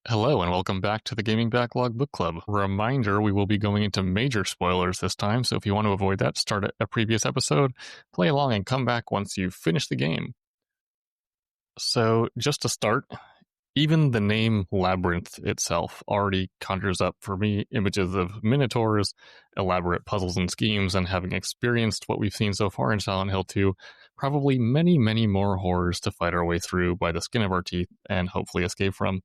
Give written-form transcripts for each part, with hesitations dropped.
Hello and welcome back to the Gaming Backlog Book Club. Reminder, we will be going into major spoilers this time, so if you want to avoid that, start at a previous episode, play along, and come back once you've finished the game. So, just to start, even the name Labyrinth itself already conjures up, for me, images of minotaurs, elaborate puzzles and schemes, and having experienced what we've seen so far in Silent Hill 2, probably many, many more horrors to fight our way through by the skin of our teeth and hopefully escape from.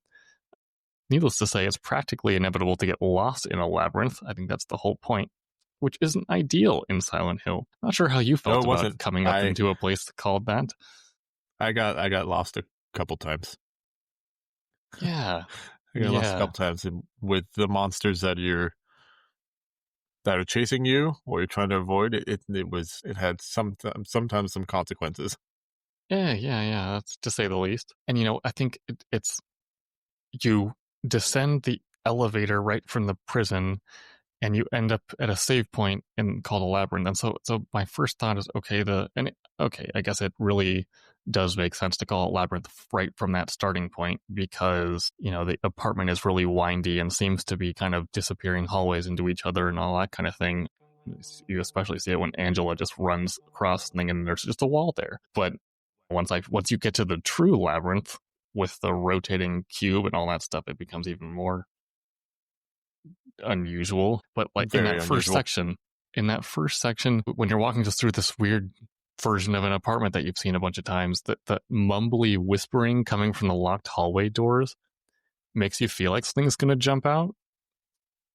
Needless to say, it's practically inevitable to get lost in a labyrinth. I think that's the whole point, which isn't ideal in Silent Hill. Not sure how you felt about coming up into a place called that. I got lost a couple times. Yeah. I got lost a couple times with the monsters that are chasing you or you're trying to avoid. It had sometimes some consequences. Yeah. That's to say the least. And I think it's you descend the elevator right from the prison and you end up at a save point called a labyrinth. And so my first thought is, I guess it really does make sense to call it labyrinth right from that starting point because, the apartment is really windy and seems to be kind of disappearing hallways into each other and all that kind of thing. You especially see it when Angela just runs across something and there's just a wall there. But once you get to the true labyrinth, with the rotating cube and all that stuff, it becomes even more unusual. But in that first section, when you're walking just through this weird version of an apartment that you've seen a bunch of times, the mumbly whispering coming from the locked hallway doors makes you feel like something's going to jump out.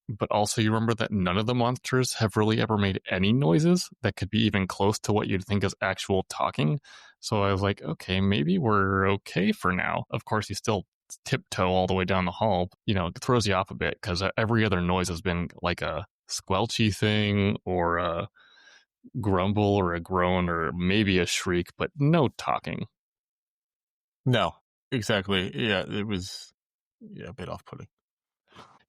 But also you remember that none of the monsters have really ever made any noises that could be even close to what you'd think is actual talking. So I was like, okay, maybe we're okay for now. Of course, you still tiptoe all the way down the hall. It throws you off a bit because every other noise has been like a squelchy thing or a grumble or a groan or maybe a shriek, but no talking. No, exactly. Yeah, it was a bit off-putting.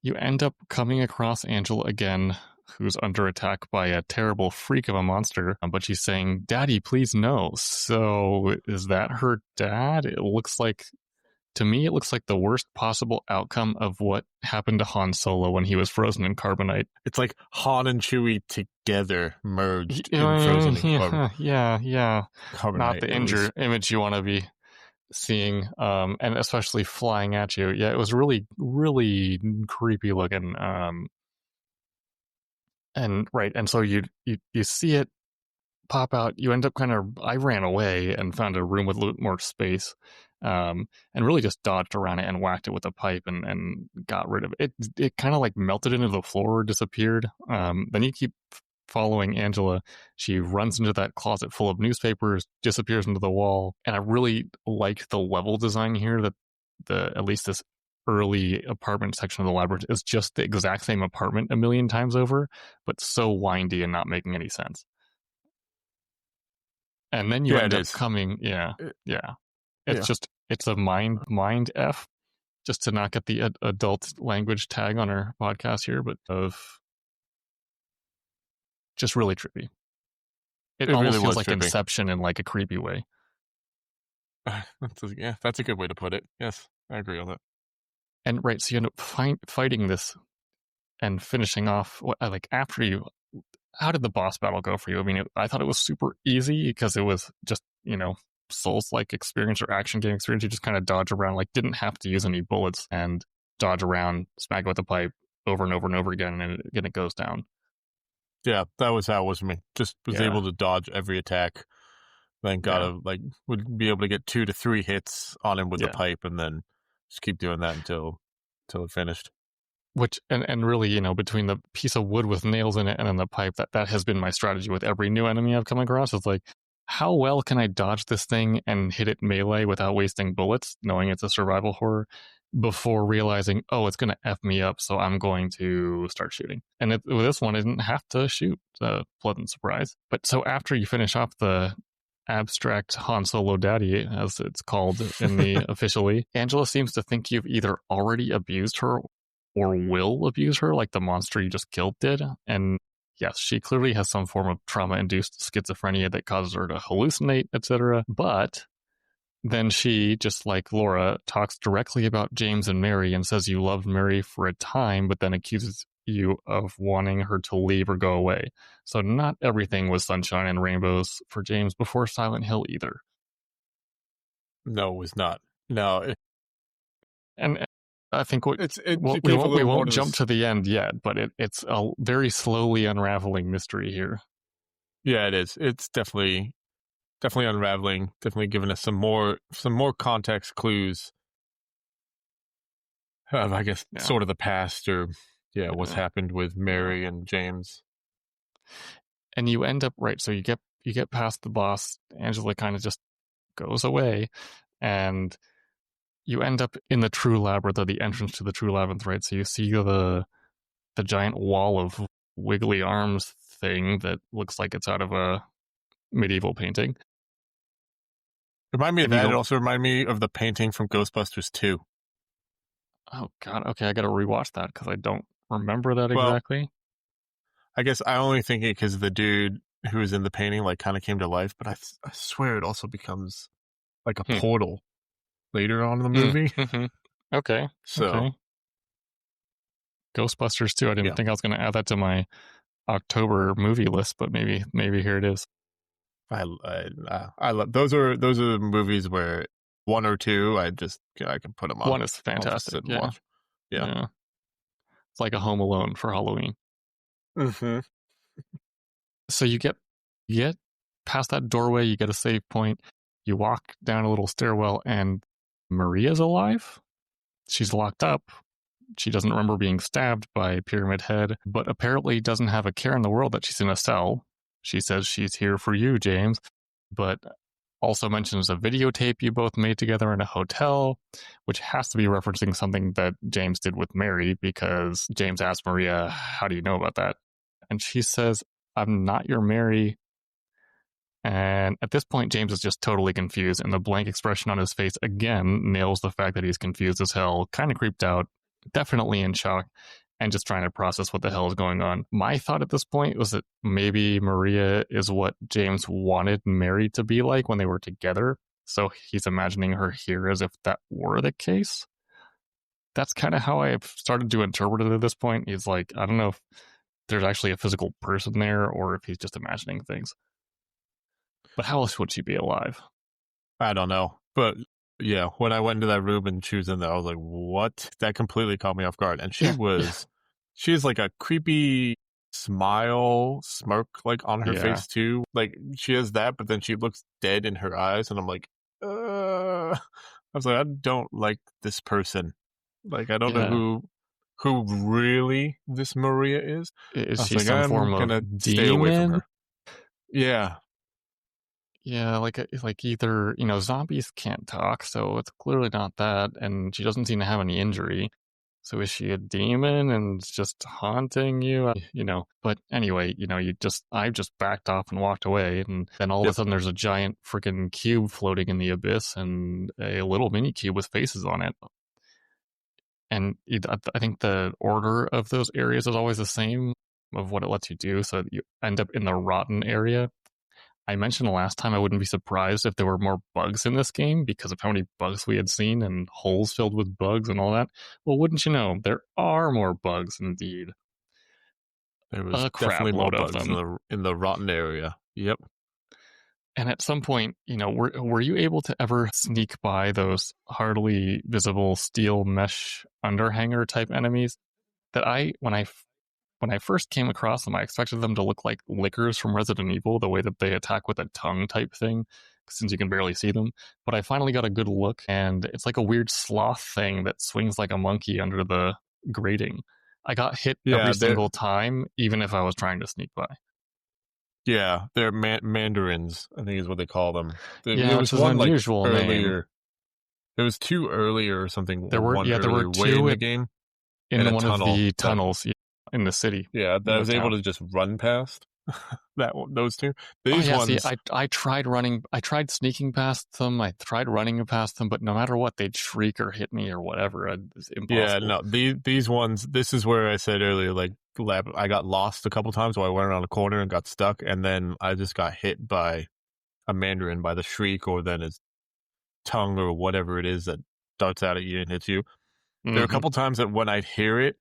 You end up coming across Angela again, who's under attack by a terrible freak of a monster, but she's saying, "Daddy, please no." So is that her dad? To me, it looks like the worst possible outcome of what happened to Han Solo when he was frozen in carbonite. It's like Han and Chewie together merged in frozen in carbonite. Yeah. Not the image you want to be seeing, and especially flying at you. Yeah, it was really, really creepy looking. And so you see it pop out. You end up I ran away and found a room with a little more space, and really just dodged around it and whacked it with a pipe and got rid of it. It kind of like melted into the floor, disappeared. Then you keep following Angela. She runs into that closet full of newspapers, disappears into the wall, and I really like the level design here. That at least this early apartment section of the labyrinth is just the exact same apartment a million times over, but so windy and not making any sense. And then you end up coming, it's a mind F, just to not get the adult language tag on our podcast here, but of just really trippy. It almost really feels like trippy. Inception in like a creepy way. That's a good way to put it. Yes, I agree on that. And so you end up fighting this and finishing off after you. How did the boss battle go for you? I mean, I thought it was super easy because it was just, Souls-like experience or action game experience. You just kind of dodge around, didn't have to use any bullets and dodge around, smack it with a pipe over and over and over again, and it goes down. Yeah, that was how it was for me. Just was able to dodge every attack. Then would be able to get 2 to 3 hits on him with the pipe, and then just keep doing that until it finished. Which and really, between the piece of wood with nails in it and then the pipe, that has been my strategy with every new enemy I've come across. It's like, how well can I dodge this thing and hit it melee without wasting bullets, knowing it's a survival horror, before realizing, oh, it's going to F me up, so I'm going to start shooting. And with this one, I didn't have to shoot. Pleasant surprise. But so after you finish off the abstract Han Solo daddy, as it's called in the officially, Angela seems to think you've either already abused her or will abuse her like the monster you just killed did. And yes, she clearly has some form of trauma-induced schizophrenia that causes her to hallucinate, etc. But then she, just like Laura, talks directly about James and Mary and says you loved Mary for a time, but then accuses you of wanting her to leave or go away. So not everything was sunshine and rainbows for James before Silent Hill either. No, it was not. No. And I think we won't jump to the end yet, but it's a very slowly unraveling mystery here. Yeah, it is. It's definitely unraveling. Definitely giving us some more context clues of, I guess, sort of the past or what's happened with Mary and James. And you end up so you get past the boss. Angela kind of just goes away, and you end up in the True Labyrinth, or the entrance to the True Labyrinth, right? So you see the giant wall of wiggly arms thing that looks like it's out of a medieval painting. Remind me of that. It also reminded me of the painting from Ghostbusters 2. Oh, God. Okay, I got to rewatch that because I don't remember that exactly. I guess I only think it because the dude who was in the painting kind of came to life, but I swear it also becomes like a portal later on in the movie. Okay. So, okay. Ghostbusters 2. I didn't think I was going to add that to my October movie list, but maybe here it is. I love those are movies where 1 or 2 I can put them on. 1 is fantastic. Yeah. It's like a Home Alone for Halloween. Mm-hmm. So you get past that doorway, you get a save point, you walk down a little stairwell, and Maria's alive. She's locked up. She doesn't remember being stabbed by Pyramid Head, but apparently doesn't have a care in the world that she's in a cell. She says she's here for you, James, but also mentions a videotape you both made together in a hotel, which has to be referencing something that James did with Mary, because James asked Maria, how do you know about that? And she says, I'm not your Mary. And at this point, James is just totally confused, and the blank expression on his face again nails the fact that he's confused as hell, kind of creeped out, definitely in shock, and just trying to process what the hell is going on. My thought at this point was that maybe Maria is what James wanted Mary to be like when they were together, so he's imagining her here as if that were the case. That's kind of how I've started to interpret it at this point. He's like, I don't know if there's actually a physical person there or if he's just imagining things. But how else would she be alive? I don't know. But yeah, when I went into that room and she was in there, I was like, what? That completely caught me off guard. And she she has like a creepy smirk on her face too. Like she has that, but then she looks dead in her eyes. And I'm like, I was like, I don't like this person. Like, I don't know who really this Maria is. Is she some form of demon? Stay away from her. Yeah. Yeah, like either, zombies can't talk, so it's clearly not that, and she doesn't seem to have any injury. So is she a demon and just haunting you? But anyway, I just backed off and walked away, and then all of a sudden there's a giant freaking cube floating in the abyss and a little mini cube with faces on it. And I think the order of those areas is always the same of what it lets you do, so you end up in the rotten area. I mentioned last time I wouldn't be surprised if there were more bugs in this game because of how many bugs we had seen and holes filled with bugs and all that. Well, wouldn't you know, there are more bugs indeed. There was definitely more bugs in the rotten area. Yep. And at some point, were you able to ever sneak by those hardly visible steel mesh underhanger type enemies that when I first came across them, I expected them to look like lickers from Resident Evil, the way that they attack with a tongue type thing, since you can barely see them. But I finally got a good look, and it's like a weird sloth thing that swings like a monkey under the grating. I got hit every single time, even if I was trying to sneak by. Yeah, they're mandarins, I think is what they call them. There was one unusual earlier. Name. There was 2 earlier or something. There were 2 in the game. In one of the tunnels. In the city. Yeah, that I was able to just run past those 2. These ones... See, I tried sneaking past them, I tried running past them, but no matter what, they'd shriek or hit me or whatever. It's impossible. Yeah, no, these ones, this is where I said earlier, like, I got lost a couple times while I went around a corner and got stuck, and then I just got hit by a Mandarin by the shriek, or then tongue or whatever it is that darts out at you and hits you. There are a couple times that when I'd hear it,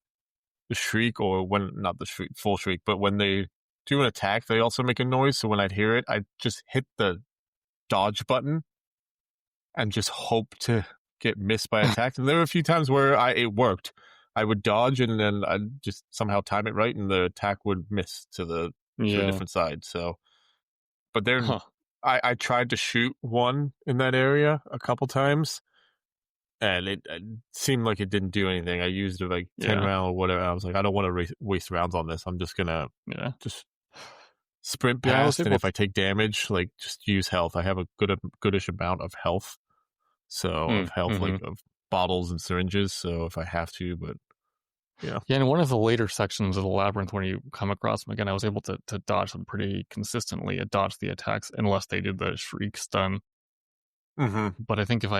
the shriek, or when, not the shriek, full shriek, but when they do an attack, they also make a noise. So when I'd hear it, I'd just hit the dodge button and just hope to get missed by attacks. And there were a few times where it worked. I would dodge and then I'd just somehow time it right and the attack would miss to a different side. So, but then I tried to shoot one in that area a couple times and it seemed like it didn't do anything. I used it like 10 round or whatever. I was like, I don't want to waste rounds on this. I'm just going to just sprint past. And if I take damage, like just use health. I have a goodish amount of health. So of health, like of bottles and syringes. So if I have to, but yeah. In one of the later sections of the Labyrinth, when you come across them again, I was able to dodge them pretty consistently. Dodge the attacks unless they did the shriek stun. But I think if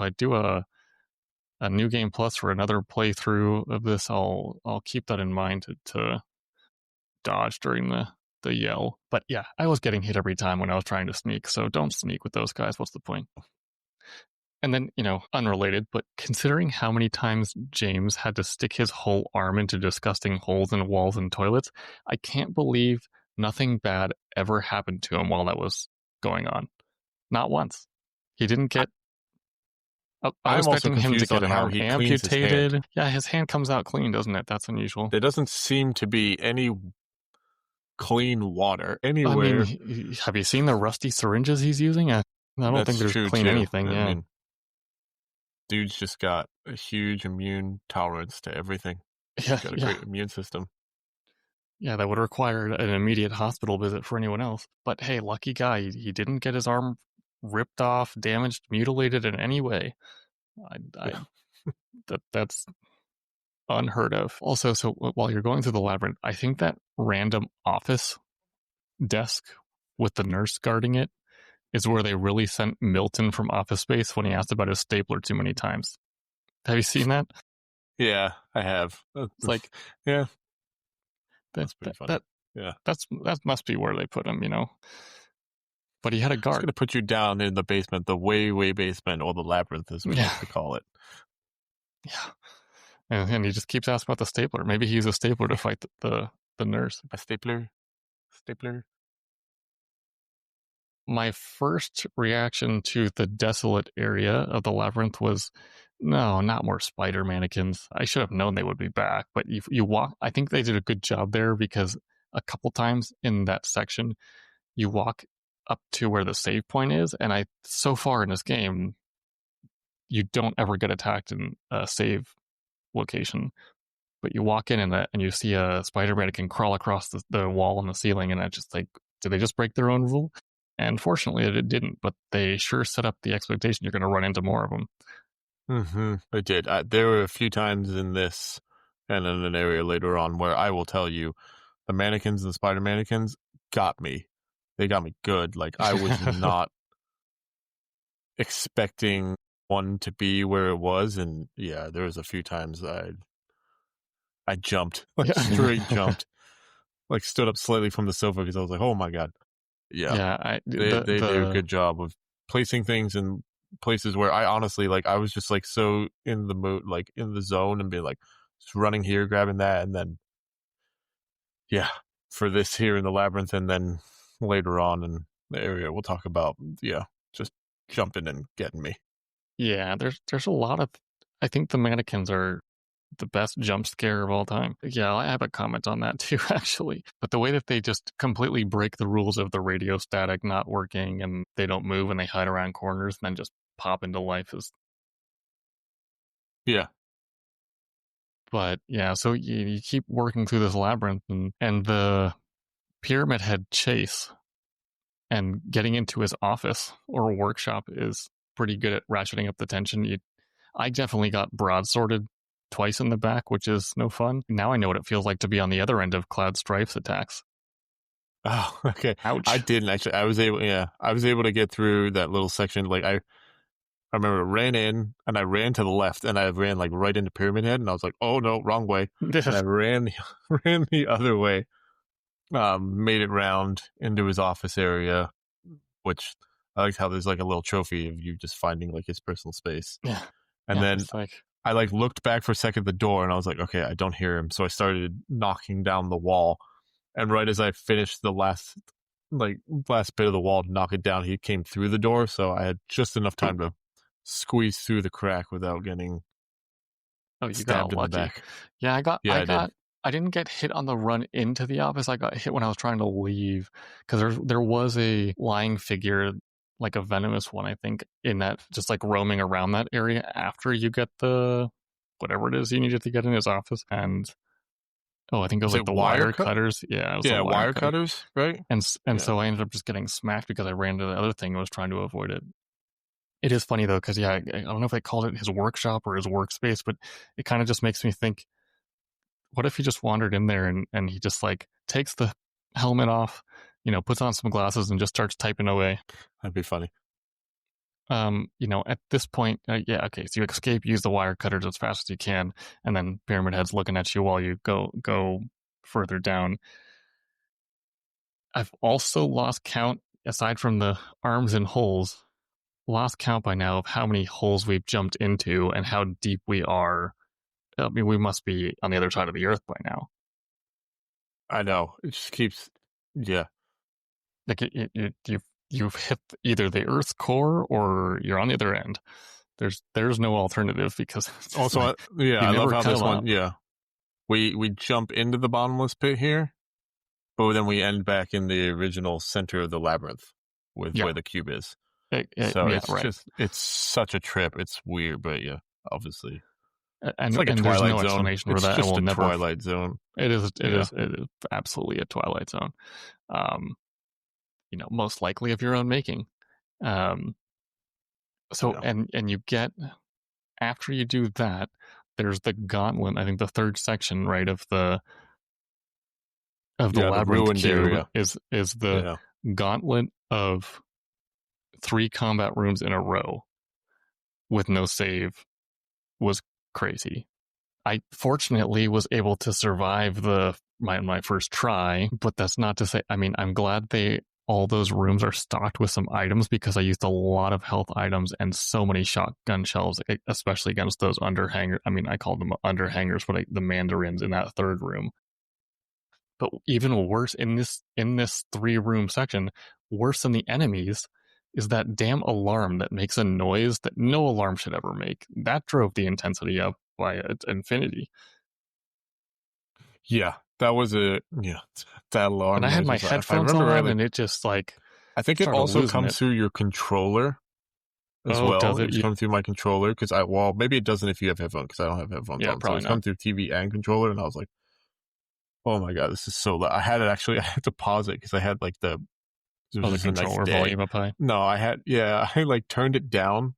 I do a new game plus for another playthrough of this, I'll keep that in mind to dodge during the yell. But yeah, I was getting hit every time when I was trying to sneak, so don't sneak with those guys. What's the point? And then, unrelated, but considering how many times James had to stick his whole arm into disgusting holes in walls and toilets, I can't believe nothing bad ever happened to him while that was going on. Not once. He didn't get... I was expecting him to get an arm amputated. His hand comes out clean, doesn't it? That's unusual. There doesn't seem to be any clean water anywhere. I mean, have you seen the rusty syringes he's using? I don't think there's clean anything. I mean, dude's just got a huge immune tolerance to everything. He's got a great immune system. Yeah, that would require an immediate hospital visit for anyone else. But hey, lucky guy, he didn't get his arm ripped off, damaged, mutilated in any way. That's unheard of. Also, so while you're going through the labyrinth, I think that random office desk with the nurse guarding it is where they really sent Milton from Office Space when he asked about his stapler too many times. Have you seen that? Yeah, I have. It's like, that's pretty funny. That must be where they put him, But he had a guard. It's going to put you down in the basement, the way, way basement, or the labyrinth, as we like to call it. Yeah. And he just keeps asking about the stapler. Maybe he used a stapler to fight the nurse. A stapler? My first reaction to the desolate area of the labyrinth was, no, not more spider mannequins. I should have known they would be back. But you walk, I think they did a good job there because a couple times in that section, you walk up to where the save point is, and so far in this game, you don't ever get attacked in a save location. But you walk in and you see a spider mannequin crawl across the wall on the ceiling, and I just like, did they just break their own rule? And fortunately, it didn't, but they sure set up the expectation you're going to run into more of them. They did. There were a few times in this and in an area later on where I will tell you, the mannequins and the spider mannequins got me. They got me good. Like, I was not expecting one to be where it was, and yeah, there was a few times I jumped, like straight jumped, like stood up slightly from the sofa because I was like, oh my god. Yeah, they did a good job of placing things in places where I honestly, like, I was just like so in the mood, like in the zone, and being like just running here, grabbing that, and then for this here in the labyrinth, and then later on in the area we'll talk about, just jumping and getting me. Yeah, there's a lot of, I think the mannequins are the best jump scare of all time. Yeah, I have a comment on that too, actually. But the way that they just completely break the rules of the radio static not working, and they don't move and they hide around corners and then just pop into life is... Yeah. But yeah, so you keep working through this labyrinth, and the Pyramid Head chase and getting into his office or workshop is pretty good at ratcheting up the tension. I definitely got broadsworded twice in the back, which is no fun. Now I know what it feels like to be on the other end of Cloud Strife's attacks. Oh, okay. Ouch. I didn't actually. I was able to get through that little section. Like, I remember I ran in and I ran to the left and I ran like right into Pyramid Head, and I was like, oh no, wrong way. And I ran the other way. Made it round into his office area, which I liked how there's like a little trophy of you just finding like his personal space. Yeah. And Yeah, then it's like I like looked back for a second at the door and I was like, okay, I don't hear him. So I started knocking down the wall. And right as I finished the last bit of the wall to knock it down, he came through the door. So I had just enough time to squeeze through the crack without getting you stabbed got in the lucky. back. Yeah, I did. I didn't get hit on the run into the office. I got hit when I was trying to leave because there was a lying figure, like a venomous one, I think, in that just like roaming around that area after you get the whatever it is you needed to get in his office. And I think it was Is like it the wire wire cutters. Yeah, it was the wire cutter. cutters, right? And so I ended up just getting smacked because I ran to the other thing and was trying to avoid it. It is funny though, because I don't know if they called it his workshop or his workspace, but it kind of just makes me think, what if he just wandered in there and he just like takes the helmet off, puts on some glasses and just starts typing away. That'd be funny. At this point, okay, so you escape, use the wire cutters as fast as you can, and then Pyramid Head's looking at you while you go further down. I've also lost count, aside from the arms and holes, lost count by now of how many holes we've jumped into and how deep we are. I mean, we must be on the other side of the earth by now. I know. It just keeps, yeah. Like you've hit either the Earth's core or you're on the other end. There's no alternative because also, like, I love how this one, we jump into the bottomless pit here, but then we end back in the original center of the labyrinth with where the cube is. It's such a trip. It's weird, but yeah, obviously. And, it's like and a Twilight there's no zone. explanation It's for that. just a Twilight zone. It is absolutely a Twilight zone. Most likely of your own making. And you get, after you do that, there's the gauntlet. I think the third section, right, of the labyrinth cube area is the gauntlet of 3 combat rooms in a row with no save. Was crazy. I fortunately was able to survive my first try, but that's not to say, I mean, I'm glad all those rooms are stocked with some items because I used a lot of health items and so many shotgun shells, especially against those underhangers. I mean, I called them underhangers, but the Mandarins in that third room. But even worse in this 3-room section, worse than the enemies, is that damn alarm that makes a noise that no alarm should ever make. That drove the intensity up by infinity. Yeah, that was that alarm. And I had my headphones on, and it just like, I think it also comes through your controller as well. Does it? It's come through my controller because maybe it doesn't if you have headphones because I don't have headphones on. Probably so it's come through TV and controller, and I was like, oh my god, this is so loud. I had to pause it because I had like the controller volume up high. No, I like turned it down,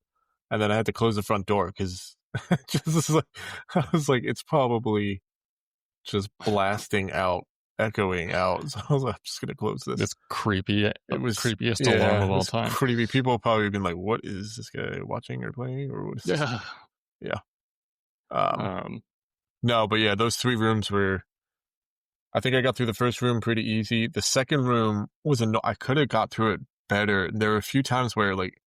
and then I had to close the front door because I was like, it's probably just blasting out, echoing out. So I was like, I'm just gonna close this. It's creepy. It was creepiest alarm of all time. Creepy. People have probably been like, "What is this guy watching or playing?" Or what is this? No, but yeah, those 3 rooms were. I think I got through the first room pretty easy. The second room was I could have got through it better. There were a few times where like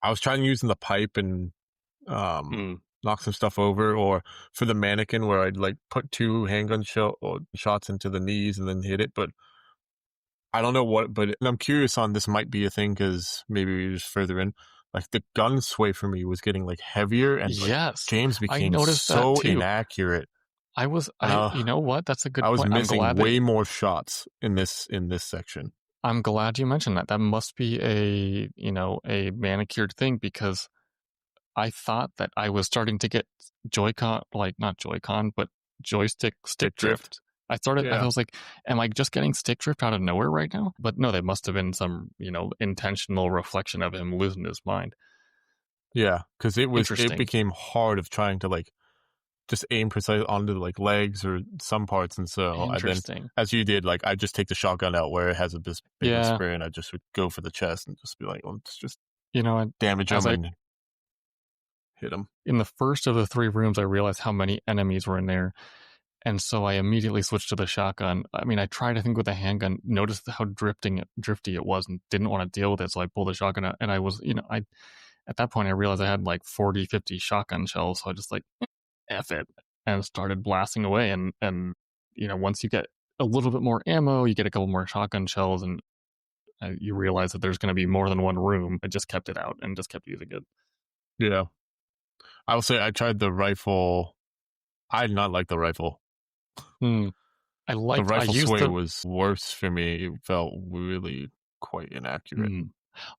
I was trying using the pipe and knock some stuff over, or for the mannequin where I'd like put 2 handgun shots into the knees and then hit it. But I don't know what. But I'm curious on this might be a thing because maybe we're just further in. Like the gun sway for me was getting like heavier, and James became so inaccurate. You know what? That's a good point. I was missing way more shots in this section. I'm glad you mentioned that. That must be a manicured thing because I thought that I was starting to get not Joy-Con, but joystick stick drift. I was like, am I just getting stick drift out of nowhere right now? But no, there must have been some, intentional reflection of him losing his mind. Yeah, because it became hard of trying to like just aim precise onto like legs or some parts, and so then, as you did, like I just take the shotgun out where it has this big spray, and I just would go for the chest and just be like, well, let's just damage him and hit him. In the first of the 3 rooms, I realized how many enemies were in there, And so I immediately switched to the shotgun. I mean, I tried, I think, with a handgun, noticed how drifty it was and didn't want to deal with it. So I pulled the shotgun out, and I was, at that point, I realized I had like 40, 50 shotgun shells. So I just like, F it, and started blasting away. And once you get a little bit more ammo, you get a couple more shotgun shells, and you realize that there's going to be more than one room. I just kept it out and just kept using it. Yeah. I will say I tried the rifle. I did not like the rifle. The rifle sway was worse for me. It felt really quite inaccurate.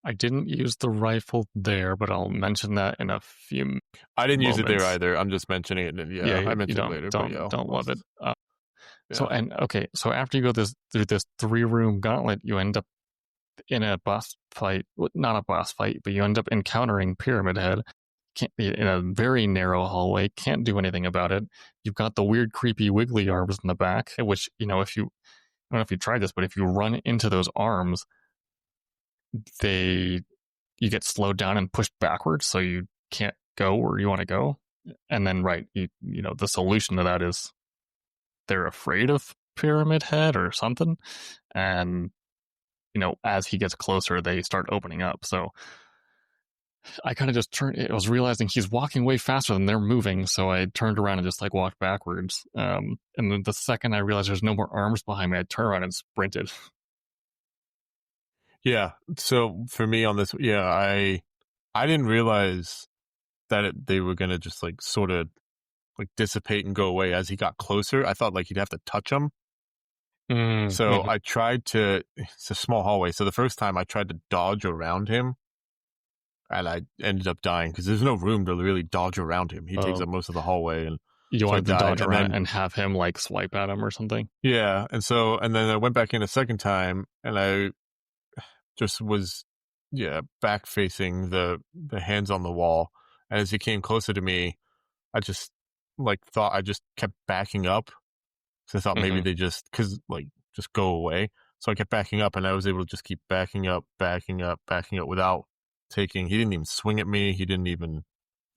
I didn't use the rifle there, but I'll mention that in a few. I didn't use it there either. I'm just mentioning it. And I mentioned it later. Don't love it. So after you go through this 3-room gauntlet, you end up in a boss fight. Not a boss fight, but you end up encountering Pyramid Head. Can't be in a very narrow hallway. Can't do anything about it. You've got the weird, creepy, wiggly arms in the back. Which if you, I don't know if you tried this, but if you run into those arms, you get slowed down and pushed backwards, so you can't go where you want to go. And then the solution to that is they're afraid of Pyramid Head or something, and as he gets closer, they start opening up. So I kind of just I was realizing he's walking way faster than they're moving, so I turned around and just like walked backwards. And then the second I realized there's no more arms behind me, I turned around and sprinted. Yeah. So for me on this, I didn't realize that they were gonna just like sort of like dissipate and go away as he got closer. I thought like he'd have to touch him. So I tried to. It's a small hallway, so the first time I tried to dodge around him, and I ended up dying because there's no room to really dodge around him. He takes up most of the hallway, and you wanted to dodge around and have him like swipe at him or something. Yeah, and then I went back in a second time, and I just was back facing the hands on the wall, and as he came closer to me, I just thought I just kept backing up. So I thought maybe they just go away. So I kept backing up, and I was able to just keep backing up without taking. He didn't even swing at me. He didn't even.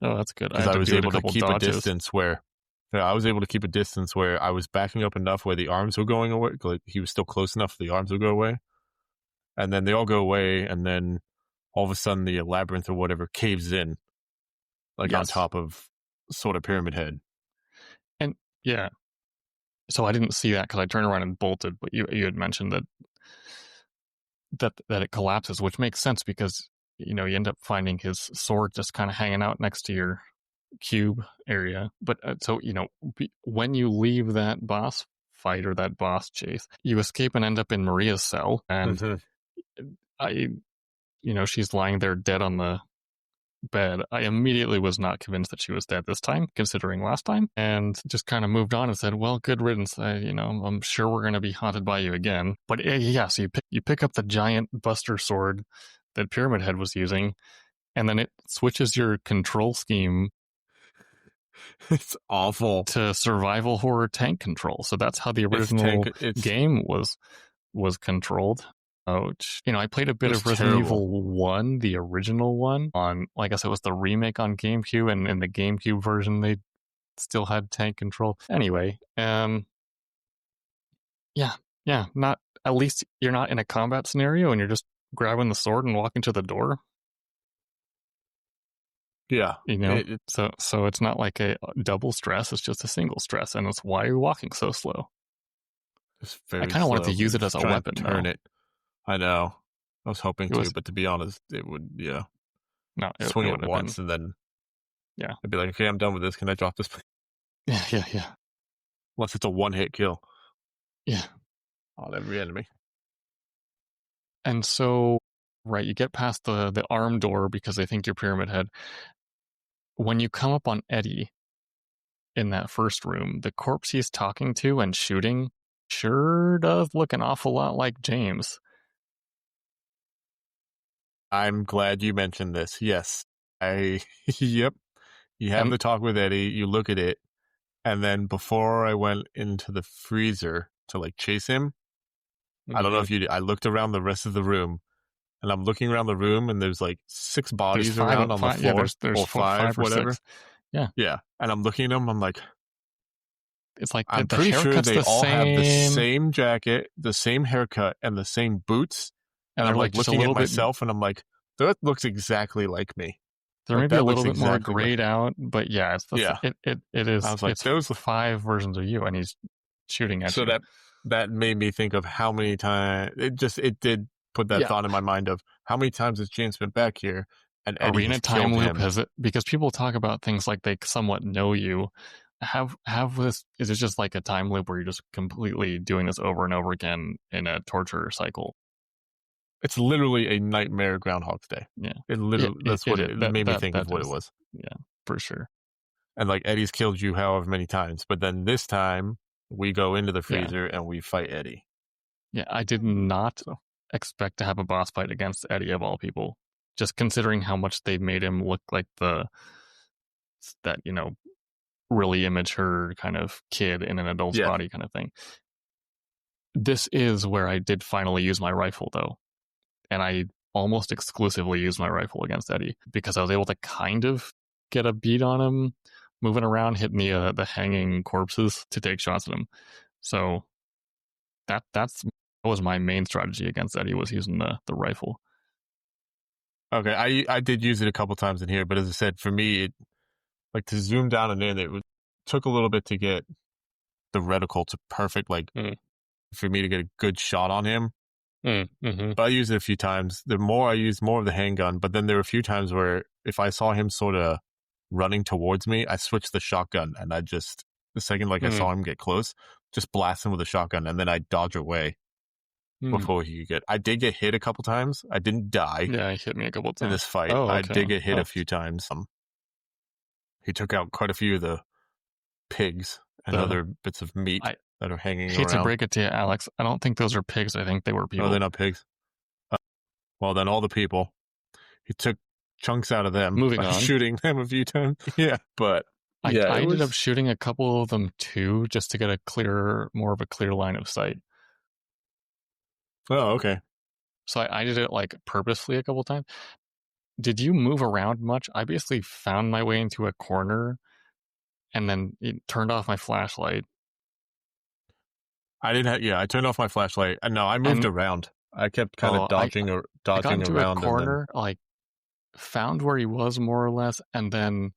Oh, that's good. Because I was able to keep a distance where. I was able to keep a distance where I was backing up enough where the arms were going away. Like he was still close enough the arms would go away. And then they all go away, and then all of a sudden the labyrinth or whatever caves in, on top of sort of Pyramid Head. And yeah. So I didn't see that because I turned around and bolted, but you had mentioned that it collapses, which makes sense because you end up finding his sword just kind of hanging out next to your cube area. But so when you leave that boss fight or that boss chase, you escape and end up in Maria's cell, and she's lying there dead on the bed. I immediately was not convinced that she was dead this time, considering last time, and just kind of moved on and said, well, good riddance. I'm sure we're going to be haunted by you again. But so you pick up the giant buster sword that Pyramid Head was using, and then it switches your control scheme. It's awful. To survival horror tank control. So that's how the original game was controlled. I played a bit of Resident Evil 1, the original one, on, I guess it was the remake on GameCube, and in the GameCube version, they still had tank control. Anyway, not, at least you're not in a combat scenario and you're just grabbing the sword and walking to the door. Yeah. So it's not like a double stress, it's just a single stress, and that's why you're walking so slow. I kind of wanted to use it as a weapon. Turn it. I know. I was hoping to, but to be honest, it would, No, swing it once and then, I'd be like, okay, I'm done with this. Can I drop this? Yeah. Unless it's a one-hit kill. Yeah. On every enemy. And so, you get past the arm door because they think you're Pyramid Head. When you come up on Eddie in that first room, the corpse he's talking to and shooting sure does look an awful lot like James. I'm glad you mentioned this. Yes. Yep. You have the talk with Eddie, you look at it, and then before I went into the freezer to chase him, I don't know if you did, I looked around the rest of the room, and I'm looking around the room, and there's 6 bodies around on the floor. There's or 5, or whatever. 6. Yeah. Yeah. And I'm looking at them, I'm like, it's like I'm the pretty sure haircut's they the all have the same. same jacket, the same haircut, and the same boots. And I'm like looking at myself, and I'm like, that looks exactly like me. There may be a little bit more grayed out, but yeah, it's it is. I was like, it's those 5 versions of you, and he's shooting at you. So that made me think of how many times it did put that thought in my mind of how many times has James been back here, and Eddie Arena has time killed loop him. because people talk about things like they somewhat know you. Have this? Is it just like a time loop where you're just completely doing this over and over again in a torture cycle? It's literally a nightmare Groundhog's Day. Yeah, it literally that's what it made me think of what it was. Yeah, for sure. And like Eddie's killed you however many times, but then this time we go into the freezer and we fight Eddie. Yeah, I did not expect to have a boss fight against Eddie of all people. Just considering how much they made him look like that really immature kind of kid in an adult's body kind of thing. This is where I did finally use my rifle though. And I almost exclusively used my rifle against Eddie because I was able to kind of get a beat on him, moving around, hitting the hanging corpses to take shots at him. So that was my main strategy against Eddie, was using the rifle. Okay, I did use it a couple times in here, but as I said, for me, like to zoom down and in, took a little bit to get the reticle to perfect, for me to get a good shot on him. Mm-hmm. But I used it a few times. The more I used more of the handgun, but then there were a few times where if I saw him sort of running towards me, I switched the shotgun, and I just, the second I saw him get close, just blast him with a shotgun, and then I dodge away before he could get. I did get hit a couple times. I didn't die. Yeah, he hit me a couple times in this fight. Oh, okay. I did get hit a few times. He took out quite a few of the pigs and other bits of meat that are hanging around. I hate to break it to you, Alex. I don't think those are pigs. I think they were people. No, they're not pigs. Well, then all the people. He took chunks out of them. Moving on. Shooting them a few times. Yeah, but I ended up shooting a couple of them too, just to get more of a clear line of sight. Oh, okay. So I did it purposefully a couple of times. Did you move around much? I basically found my way into a corner and then it turned off my flashlight. I turned off my flashlight. And no, I moved around. I kept kind of dodging around. I got into a corner, found where he was more or less, and then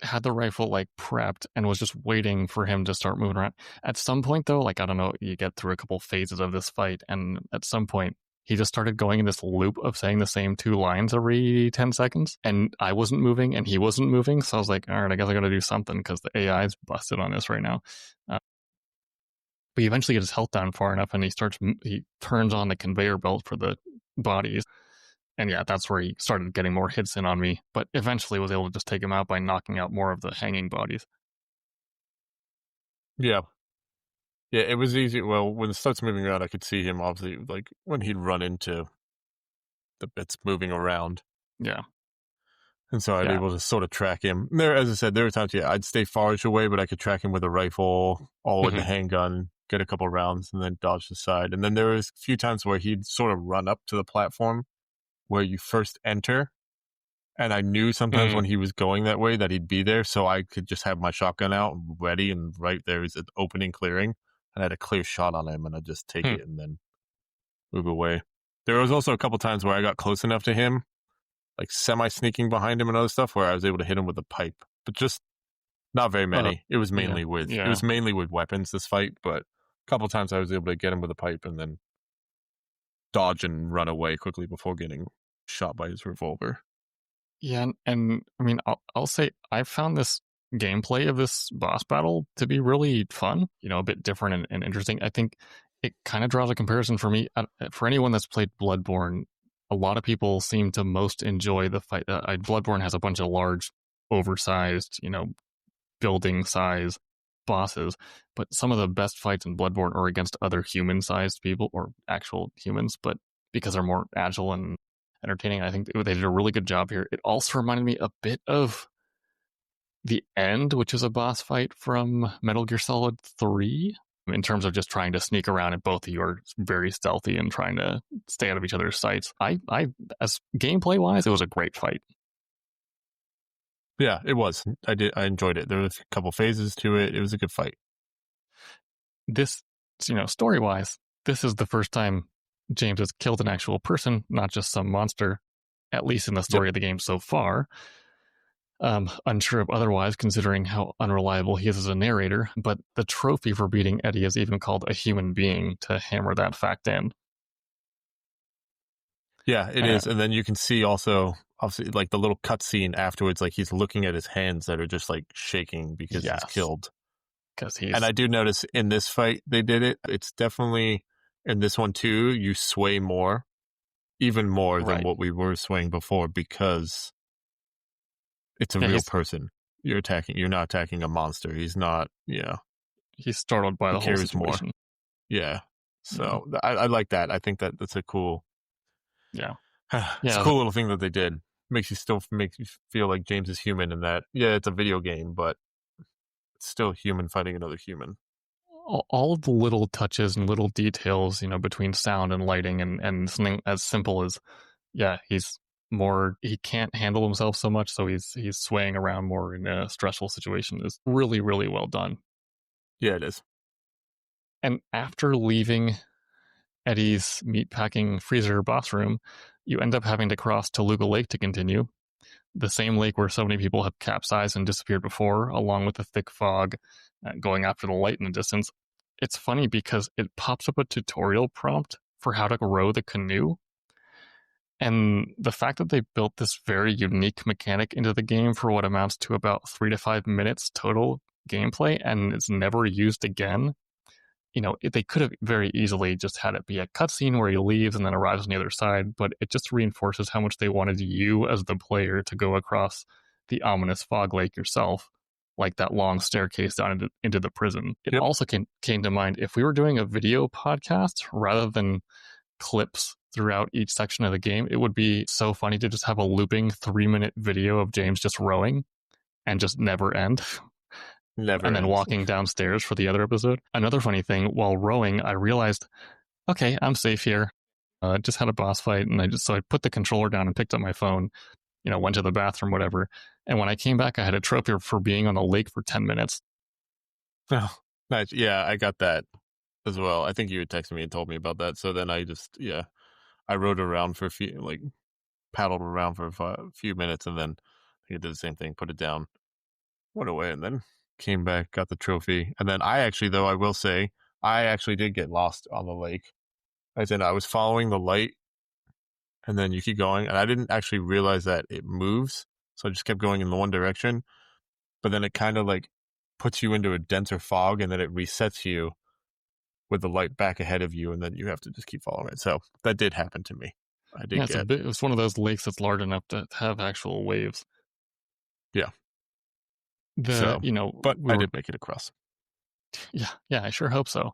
had the rifle prepped and was just waiting for him to start moving around. At some point though, I don't know, you get through a couple phases of this fight, and at some point he just started going in this loop of saying the same 2 lines every 10 seconds, and I wasn't moving and he wasn't moving, so I was like, all right, I guess I gotta do something because the AI is busted on this right now. But he eventually gets his health down far enough, and he turns on the conveyor belt for the bodies. And yeah, that's where he started getting more hits in on me, but eventually was able to just take him out by knocking out more of the hanging bodies. Yeah. Yeah, it was easy. Well, when it starts moving around, I could see him, obviously, when he'd run into the bits moving around. Yeah. And so I'd be able to sort of track him. There, as I said, there were times, I'd stay farish away, but I could track him with a rifle, all with the handgun, get a couple rounds, and then dodge the side. And then there was a few times where he'd sort of run up to the platform where you first enter, and I knew sometimes when he was going that way that he'd be there, so I could just have my shotgun out ready, and right there is an opening clearing, and I had a clear shot on him, and I'd just take it and then move away. There was also a couple times where I got close enough to him, semi-sneaking behind him and other stuff, where I was able to hit him with a pipe, but just not very many. It was mainly it was mainly with weapons, this fight, but a couple times I was able to get him with a pipe and then dodge and run away quickly before getting shot by his revolver. Yeah, and I mean, I'll say I found this gameplay of this boss battle to be really fun, a bit different and interesting. I think it kind of draws a comparison for me. For anyone that's played Bloodborne, a lot of people seem to most enjoy the fight. Bloodborne has a bunch of large, oversized, building size bosses, but some of the best fights in Bloodborne are against other human-sized people, or actual humans, but because they're more agile and entertaining. I think they did a really good job here. It also reminded me a bit of The End, which is a boss fight from Metal Gear Solid 3, in terms of just trying to sneak around, and both of you are very stealthy and trying to stay out of each other's sights. As gameplay wise, it was a great fight. Yeah, it was. I enjoyed it. There was a couple phases to it. It was a good fight. This, story-wise, this is the first time James has killed an actual person, not just some monster, at least in the story of the game so far. Unsure of otherwise, considering how unreliable he is as a narrator, but the trophy for beating Eddie is even called a human being to hammer that fact in. Yeah, it is. And then you can see also, obviously, like the little cutscene afterwards, like he's looking at his hands that are just like shaking because he's killed. And I do notice in this fight, they did it. It's definitely, in this one too, you sway more, even more than what we were swaying before, because it's a real person you're attacking. You're not attacking a monster. He's not, he's startled by the whole situation. More. Yeah. So I like that. I think that's a cool. Yeah. It's a cool little thing that they did. Makes you feel like James is human, and that, it's a video game, but it's still human fighting another human. All of the little touches and little details, between sound and lighting and something as simple as, he can't handle himself so much, so he's swaying around more in a stressful situation, is really, really well done. Yeah, it is. And after leaving Eddie's meatpacking freezer boss room, you end up having to cross Toluga Lake to continue. The same lake where so many people have capsized and disappeared before, along with the thick fog going after the light in the distance. It's funny because it pops up a tutorial prompt for how to row the canoe. And the fact that they built this very unique mechanic into the game for what amounts to about 3 to 5 minutes total gameplay, and it's never used again. They could have very easily just had it be a cutscene where he leaves and then arrives on the other side, but it just reinforces how much they wanted you as the player to go across the ominous fog lake yourself, like that long staircase down into the prison. It also came to mind, if we were doing a video podcast rather than clips throughout each section of the game, it would be so funny to just have a looping 3-minute video of James just rowing and just never end. And then walking downstairs for the other episode. Another funny thing, while rowing, I realized, okay, I'm safe here. I just had a boss fight, and I put the controller down and picked up my phone, went to the bathroom, whatever. And when I came back, I had a trophy for being on the lake for 10 minutes. Oh, nice. Yeah, I got that as well. I think you had texted me and told me about that. So then I just, I rode around for paddled around for a few minutes, and then I did the same thing, put it down, went away, and then came back, got the trophy. And then I will say, I actually did get lost on the lake. I was following the light, and then you keep going, and I didn't actually realize that it moves, so I just kept going in the one direction. But then it kind of like puts you into a denser fog, and then it resets you with the light back ahead of you, and then you have to just keep following it. So that did happen to me. I did it was one of those lakes that's large enough to have actual waves. Yeah. But I did make it across. Yeah, I sure hope so.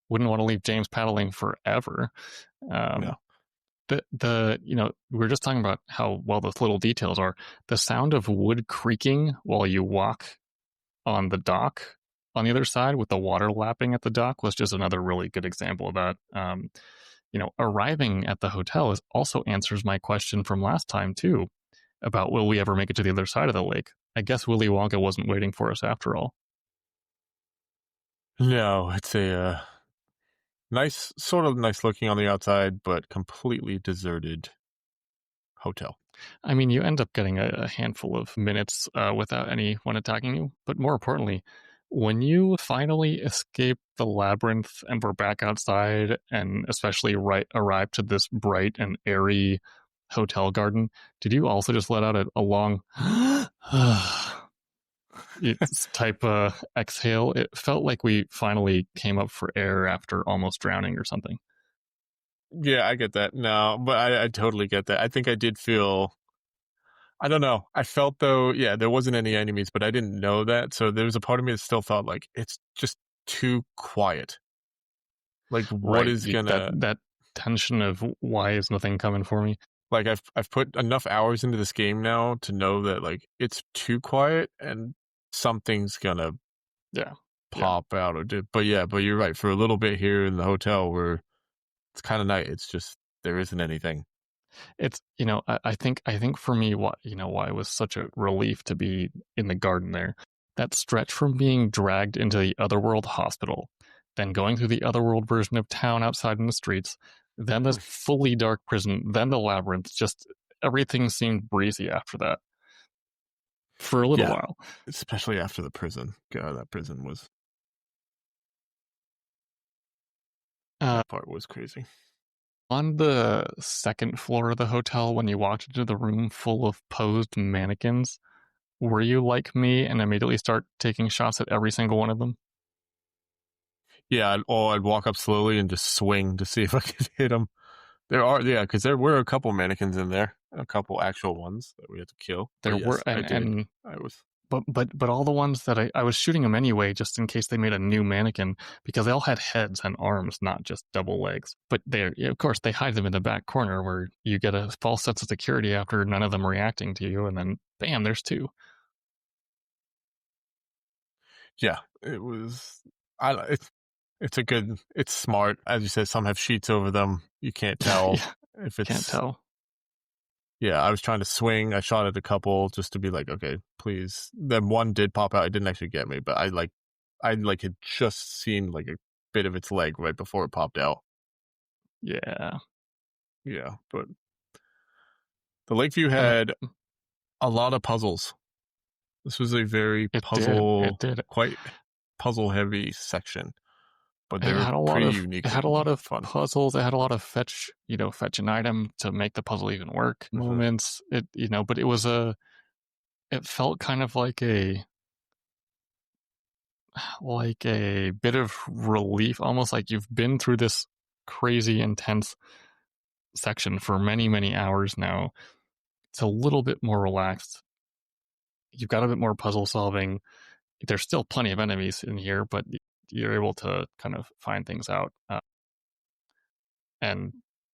Wouldn't want to leave James paddling forever. No. We were just talking about how well the little details are. The sound of wood creaking while you walk on the dock on the other side with the water lapping at the dock was just another really good example of that. Arriving at the hotel also answers my question from last time too, about will we ever make it to the other side of the lake? I guess Willy Wonka wasn't waiting for us after all. No, it's a nice looking on the outside, but completely deserted hotel. I mean, you end up getting a handful of minutes without anyone attacking you. But more importantly, when you finally escape the labyrinth and we're back outside, and especially arrive to this bright and airy hotel garden, did you also just let out a long type exhale? It felt like we finally came up for air after almost drowning or something. Yeah, I get that. No, but I totally get that. I think I did feel, I don't know. I felt though, there wasn't any enemies, but I didn't know that. So there was a part of me that still felt like it's just too quiet. Like what is gonna... That tension of why is nothing coming for me? Like I've put enough hours into this game now to know that like it's too quiet and something's gonna pop out or do. But you're right. For a little bit here in the hotel where it's kind of night, it's just, there isn't anything. It's, I think for me, why it was such a relief to be in the garden there. That stretch from being dragged into the Otherworld hospital, then going through the Otherworld version of town outside in the streets, then this fully dark prison, then the labyrinth. Just everything seemed breezy after that for a little while. Especially after the prison. God, that prison was. That part was crazy. On the second floor of the hotel, when you walked into the room full of posed mannequins, were you like me and immediately start taking shots at every single one of them? Yeah, I'd walk up slowly and just swing to see if I could hit them. Because there were a couple mannequins in there, a couple actual ones that we had to kill. There were, and I was. But all the ones that I was shooting them anyway, just in case they made a new mannequin, because they all had heads and arms, not just double legs. But of course, they hide them in the back corner where you get a false sense of security after none of them reacting to you, and then bam, there's two. Yeah, it was. It's smart. As you said, some have sheets over them. You can't tell if it's. Can't tell. Yeah, I was trying to swing. I shot at a couple just to be like, okay, please. Then one did pop out. It didn't actually get me, but I had just seen like a bit of its leg right before it popped out. Yeah. Yeah, but the Lakeview had a lot of puzzles. This was a very quite puzzle heavy section. But they were pretty unique. It had a lot of fun puzzles. It had a lot of fetch an item to make the puzzle even work moments. But it felt kind of like a bit of relief, almost like you've been through this crazy intense section for many, many hours now. It's a little bit more relaxed. You've got a bit more puzzle solving. There's still plenty of enemies in here, but you're able to kind of find things out. And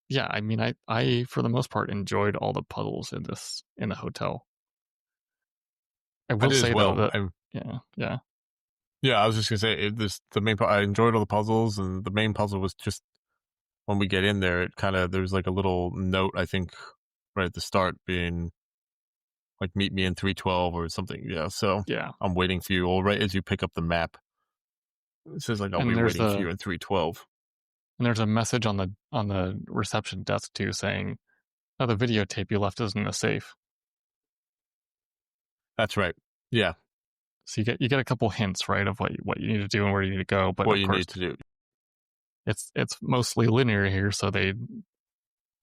yeah, I mean, I for the most part enjoyed all the puzzles in the hotel. I will say though, I was just gonna say the main part. I enjoyed all the puzzles, and the main puzzle was just when we get in there. It kind of there's like a little note, I think, right at the start, being like meet me in 312 or something. Yeah, so I'm waiting for you. Or right as you pick up the map, it says like I'll be waiting for you in 312. And there's a message on the reception desk too saying, "Oh, the videotape you left is in the safe." That's right. Yeah. So you get a couple hints, right, of what you need to do and where you need to go. But what you need to do. It's mostly linear here, so they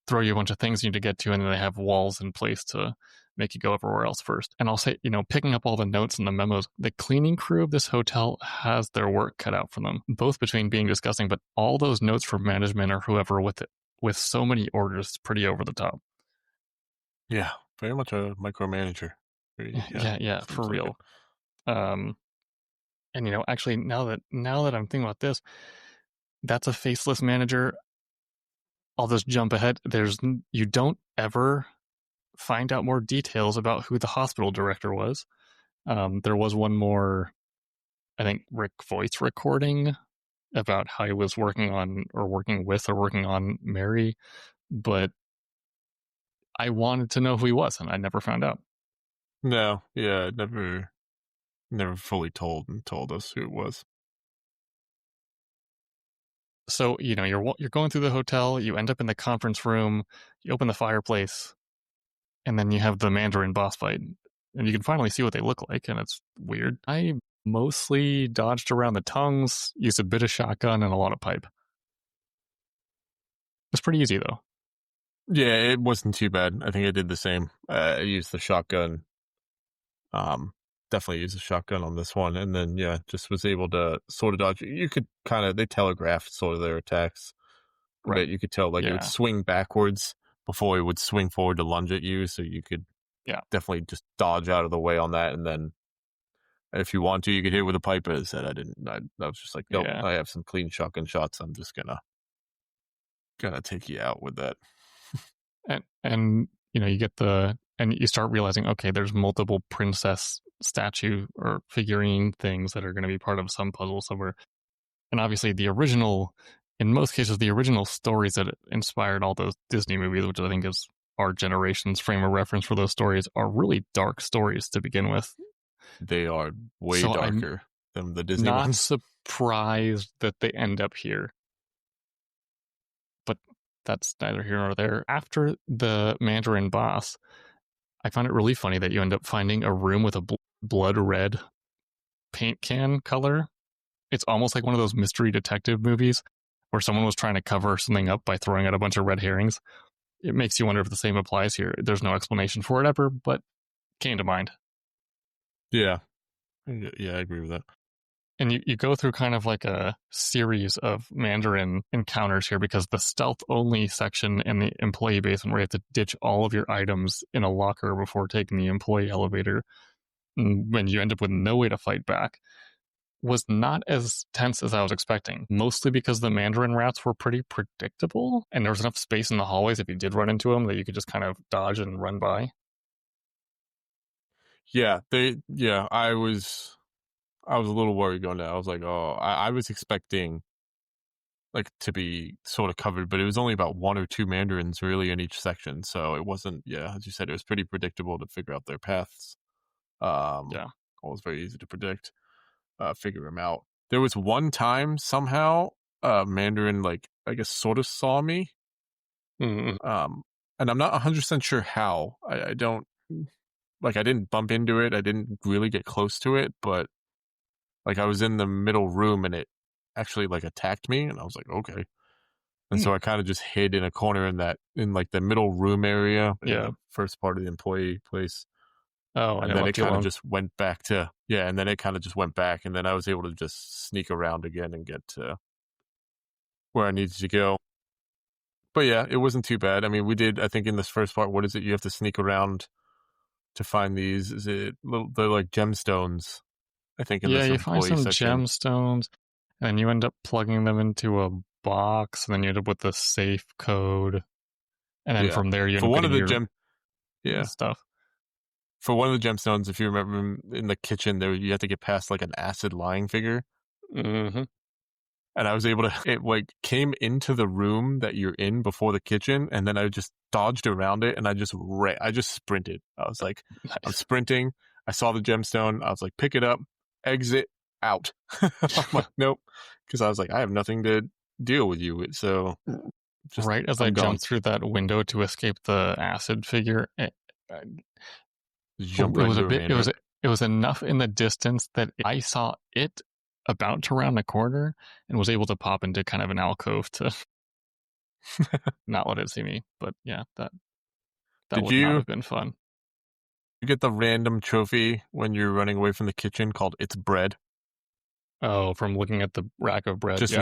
throw you a bunch of things you need to get to, and then they have walls in place to make you go everywhere else first. And I'll say, picking up all the notes and the memos, the cleaning crew of this hotel has their work cut out for them, both between being disgusting, but all those notes from management or whoever with so many orders, it's pretty over the top. Yeah, very much a micromanager. Yeah, for real. And actually, now that I'm thinking about this, that's a faceless manager. I'll just jump ahead. You don't ever find out more details about who the hospital director was. There was one more, I think, voice recording about how he was working on Mary, but I wanted to know who he was, and I never found out. No, yeah, never fully told us who it was. So, you're going through the hotel, you end up in the conference room, you open the fireplace, and then you have the Mandarin boss fight, and you can finally see what they look like, and it's weird. I mostly dodged around the tongues, used a bit of shotgun and a lot of pipe. It's pretty easy, though. Yeah, it wasn't too bad. I think I did the same. I used the shotgun. Definitely used a shotgun on this one, and then just was able to sort of dodge. You could they telegraphed sort of their attacks, right? You could tell it would swing backwards before it would swing forward to lunge at you, so you could definitely just dodge out of the way on that, and then if you want to, you could hit it with a pipe. But I said I didn't. I was just like, nope. I have some clean shotgun shots. I'm just gonna take you out with that. and you get and you start realizing, okay, there's multiple princess statue or figurine things that are going to be part of some puzzle somewhere. And obviously in most cases, the original stories that inspired all those Disney movies, which I think is our generation's frame of reference for those stories, are really dark stories to begin with. They are way darker than the Disney not ones. Surprised that they end up here. But that's neither here nor there. After the Mandarin boss, I found it really funny that you end up finding a room with a blood red paint can color. It's almost like one of those mystery detective movies where someone was trying to cover something up by throwing out a bunch of red herrings. It makes you wonder if the same applies here. There's no explanation for it ever, but came to mind. Yeah, I agree with that. And you go through kind of like a series of Mandarin encounters here, because the stealth-only section in the employee basement where you have to ditch all of your items in a locker before taking the employee elevator, when you end up with no way to fight back, was not as tense as I was expecting, mostly because the Mandarin rats were pretty predictable, and there was enough space in the hallways if you did run into them that you could just kind of dodge and run by. Yeah, I was a little worried going down. I was like, I was expecting like to be sort of covered, but it was only about 1 or 2 Mandarins really in each section, so it wasn't. Yeah, as you said, it was pretty predictable to figure out their paths. It was very easy to predict, figure them out. There was one time somehow Mandarin, like, I guess, sort of saw me. Mm-hmm. And I'm not 100% sure how. I don't, like, I didn't bump into it. I didn't really get close to it, but like I was in the middle room and it actually like attacked me, and I was like, okay. And so I kind of just hid in a corner in like the middle room area, in the first part of the employee place. Oh, and then it kind of just went back to, and then it kind of just went back, and then I was able to just sneak around again and get to where I needed to go. But yeah, it wasn't too bad. I mean, we did, I think in this first part, what is it? You have to sneak around to find these. Is it they're like gemstones? I think in this you find some section. gemstones, and you end up plugging them into a box, and then you end up with the safe code, and then from there you end up getting your stuff. For one of the gemstones, if you remember in the kitchen, there you have to get past like an acid lying figure. Mm-hmm. And I was able to, it like came into the room that you're in before the kitchen, and then I just dodged around it, and I just sprinted. I was like, nice. I'm sprinting. I saw the gemstone. I was like, pick it up, exit, out. I'm like, nope. Because I was like, I have nothing to deal with you. So just, right as I jumped through that window to escape the acid figure, it was enough in the distance that I saw it about to round a corner and was able to pop into kind of an alcove to not let it see me. But yeah, that would not have been fun. You get the random trophy when you're running away from the kitchen called "It's Bread." Oh, from looking at the rack of bread. Just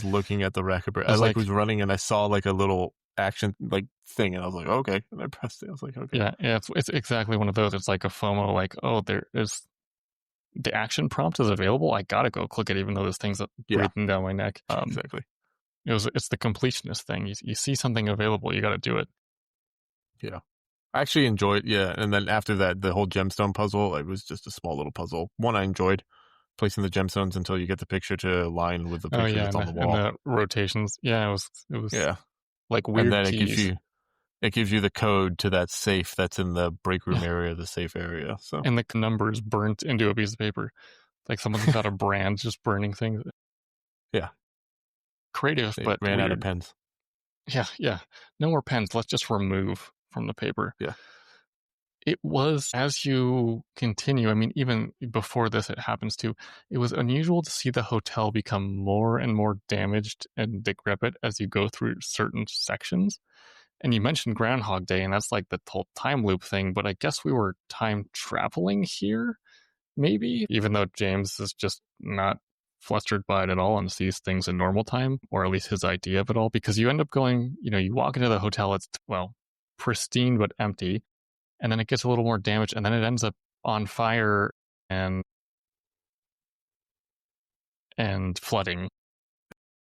looking at the rack of bread. I was running and I saw like a little action like thing, and I was like, okay, and I pressed it. I was like, okay, yeah, it's exactly one of those. It's like a FOMO, like, oh, there is the action prompt is available. I gotta go click it, even though this thing's breathing down my neck. Exactly. It's the completionist thing. You see something available, you got to do it. Yeah, I actually enjoyed. Yeah, and then after that, the whole gemstone puzzle, it was just a small little puzzle. One I enjoyed, placing the gemstones until you get the picture to align with the picture that's on the wall. And the rotations. Yeah, it was like weird. And then keys. it gives you the code to that safe that's in the break room area, the safe area. So, and the numbers burnt into a piece of paper, like someone's got a brand just burning things. Yeah, creative, but ran weird. Out of pens. Yeah. No more pens. Let's just remove from the paper. Yeah. It was, as you continue, I mean, even before this, it happens too. It was unusual to see the hotel become more and more damaged and decrepit as you go through certain sections. And you mentioned Groundhog Day, and that's like the whole time loop thing, but I guess we were time traveling here, maybe? Even though James is just not flustered by it at all and sees things in normal time, or at least his idea of it all, because you end up going, you walk into the hotel, it's, pristine but empty, and then it gets a little more damaged, and then it ends up on fire and flooding.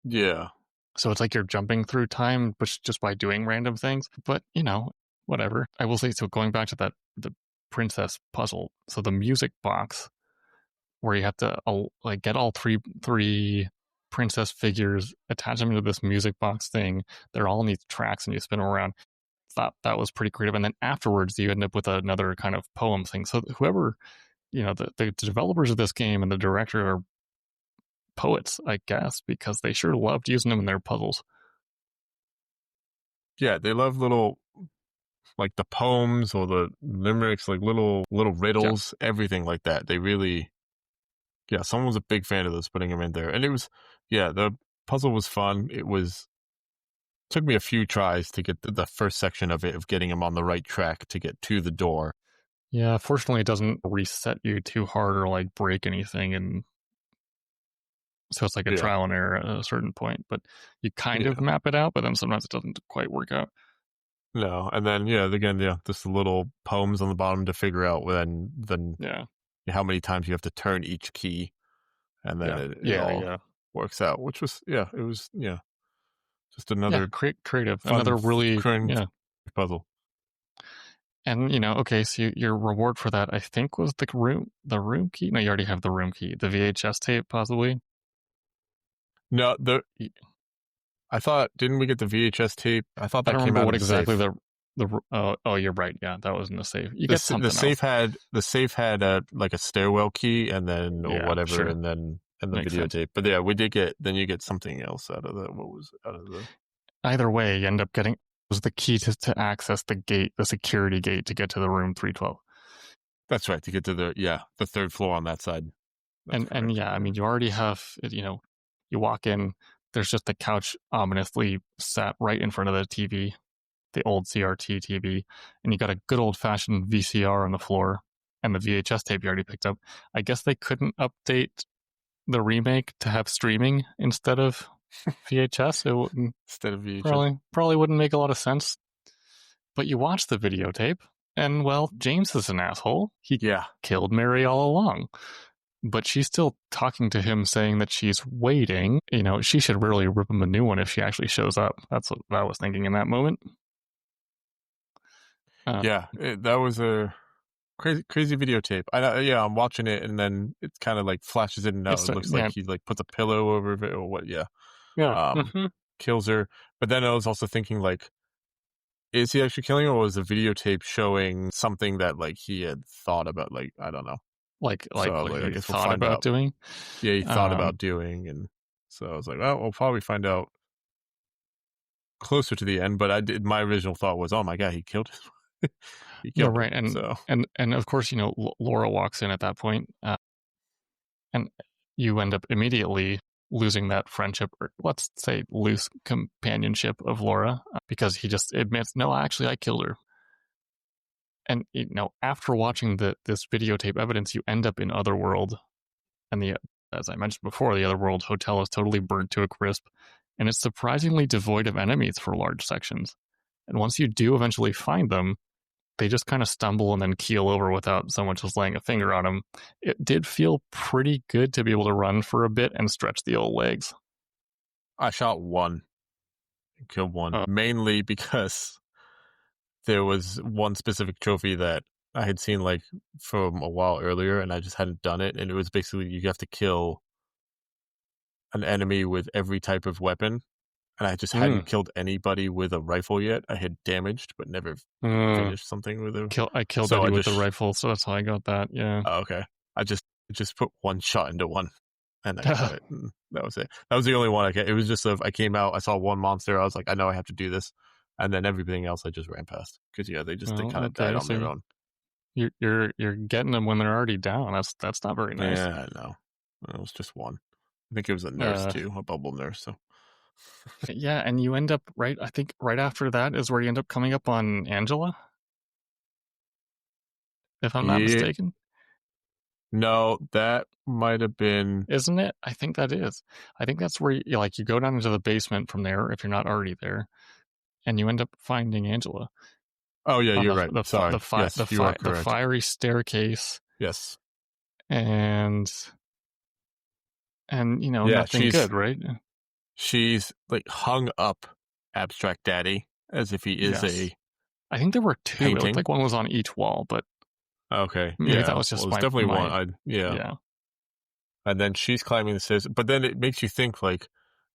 Yeah. So it's like you're jumping through time just by doing random things, but, whatever. I will say, so going back to the princess puzzle, so the music box, where you have to get all three princess figures, attach them to this music box thing. They're all in these tracks, and you spin them around. thought that was pretty creative. And then afterwards, you end up with another kind of poem thing. So whoever, the developers of this game and the director are poets, I guess, because they sure loved using them in their puzzles. Yeah, they love little, like the poems or the limericks, like little riddles, everything like that. They really, someone was a big fan of those, putting them in there. And it was, the puzzle was fun. Took me a few tries to get the first section of it, of getting him on the right track to get to the door. Yeah, fortunately, it doesn't reset you too hard or like break anything, and so it's like a trial and error at a certain point. But you kind of map it out, but then sometimes it doesn't quite work out. No, and then again, just the little poems on the bottom to figure out then how many times you have to turn each key, and then it all works out. Which was it was just another creative, fun, another really puzzle. And okay, so your reward for that, I think, was the room key. No, you already have the room key. The VHS tape, possibly. No, I thought, didn't we get the VHS tape? I thought that came out what of exactly safe. oh, you're right. Yeah, that was in the safe. You get something. The safe had like a stairwell key, and then or whatever, sure. and the videotape. But we did get. Then you get something else out of the. What was out of the? Either way, you end up getting was the key to access the gate, the security gate, to get to the room 312. That's right, to get to the third floor on that side. And I mean, you already have you walk in. There's just a couch ominously sat right in front of the TV, the old CRT TV, and you got a good old-fashioned VCR on the floor, and the VHS tape you already picked up. I guess they couldn't update the remake to have streaming instead of VHS. It wouldn't, instead of VHS. Probably wouldn't make a lot of sense. But you watch the videotape, and well, James is an asshole. He killed Mary all along. But she's still talking to him, saying that she's waiting. She should really rip him a new one if she actually shows up. That's what I was thinking in that moment. That was a crazy videotape. I'm watching it, and then it kind of like flashes in and out. It looks like he like puts a pillow over it or what? Kills her. But then I was also thinking, like, is he actually killing her, or was the videotape showing something that like he had thought about? Like, I don't know. Like he thought about doing? Yeah, he thought about doing, and so I was like, well, we'll probably find out closer to the end. But my original thought was, oh my god, he killed him. He killed right, him, and of course, Laura walks in at that point, and you end up immediately losing that friendship, or let's say loose companionship of Laura, because he just admits, no, actually, I killed her. And after watching this videotape evidence, you end up in Otherworld, and as I mentioned before, the Otherworld hotel is totally burnt to a crisp, and it's surprisingly devoid of enemies for large sections. And once you do eventually find them, they just kind of stumble and then keel over without so much as laying a finger on them. It did feel pretty good to be able to run for a bit and stretch the old legs. I shot one, killed one, mainly because there was one specific trophy that I had seen like from a while earlier, and I just hadn't done it. And it was basically you have to kill an enemy with every type of weapon. And I just hadn't killed anybody with a rifle yet. I had damaged, but never finished something with a... I killed Eddie with the rifle, so that's how I got that, yeah. Oh, okay. I just put one shot into one, and I got it. And that was it. That was the only one I got. It was just I came out, I saw one monster, I was like, I know I have to do this. And then everything else I just ran past. Because, they kind of died on their own. You're getting them when they're already down. That's not very nice. Yeah, I know. It was just one. I think it was a nurse, too. A bubble nurse, so... Yeah, and you end up I think right after that is where you end up coming up on Angela, if I'm not mistaken. No, that might have been... Isn't it? I think that is. I think that's where you go down into the basement from there, if you're not already there, and you end up finding Angela. Oh yeah, you're right. Sorry. The fiery staircase. Yes. And nothing good, right? She's like hung up Abstract Daddy as if he is a... I think there were two. Painting. It looked like one was on each wall, but... Okay. Maybe that was just definitely one. Yeah. And then she's climbing the stairs. But then it makes you think, like,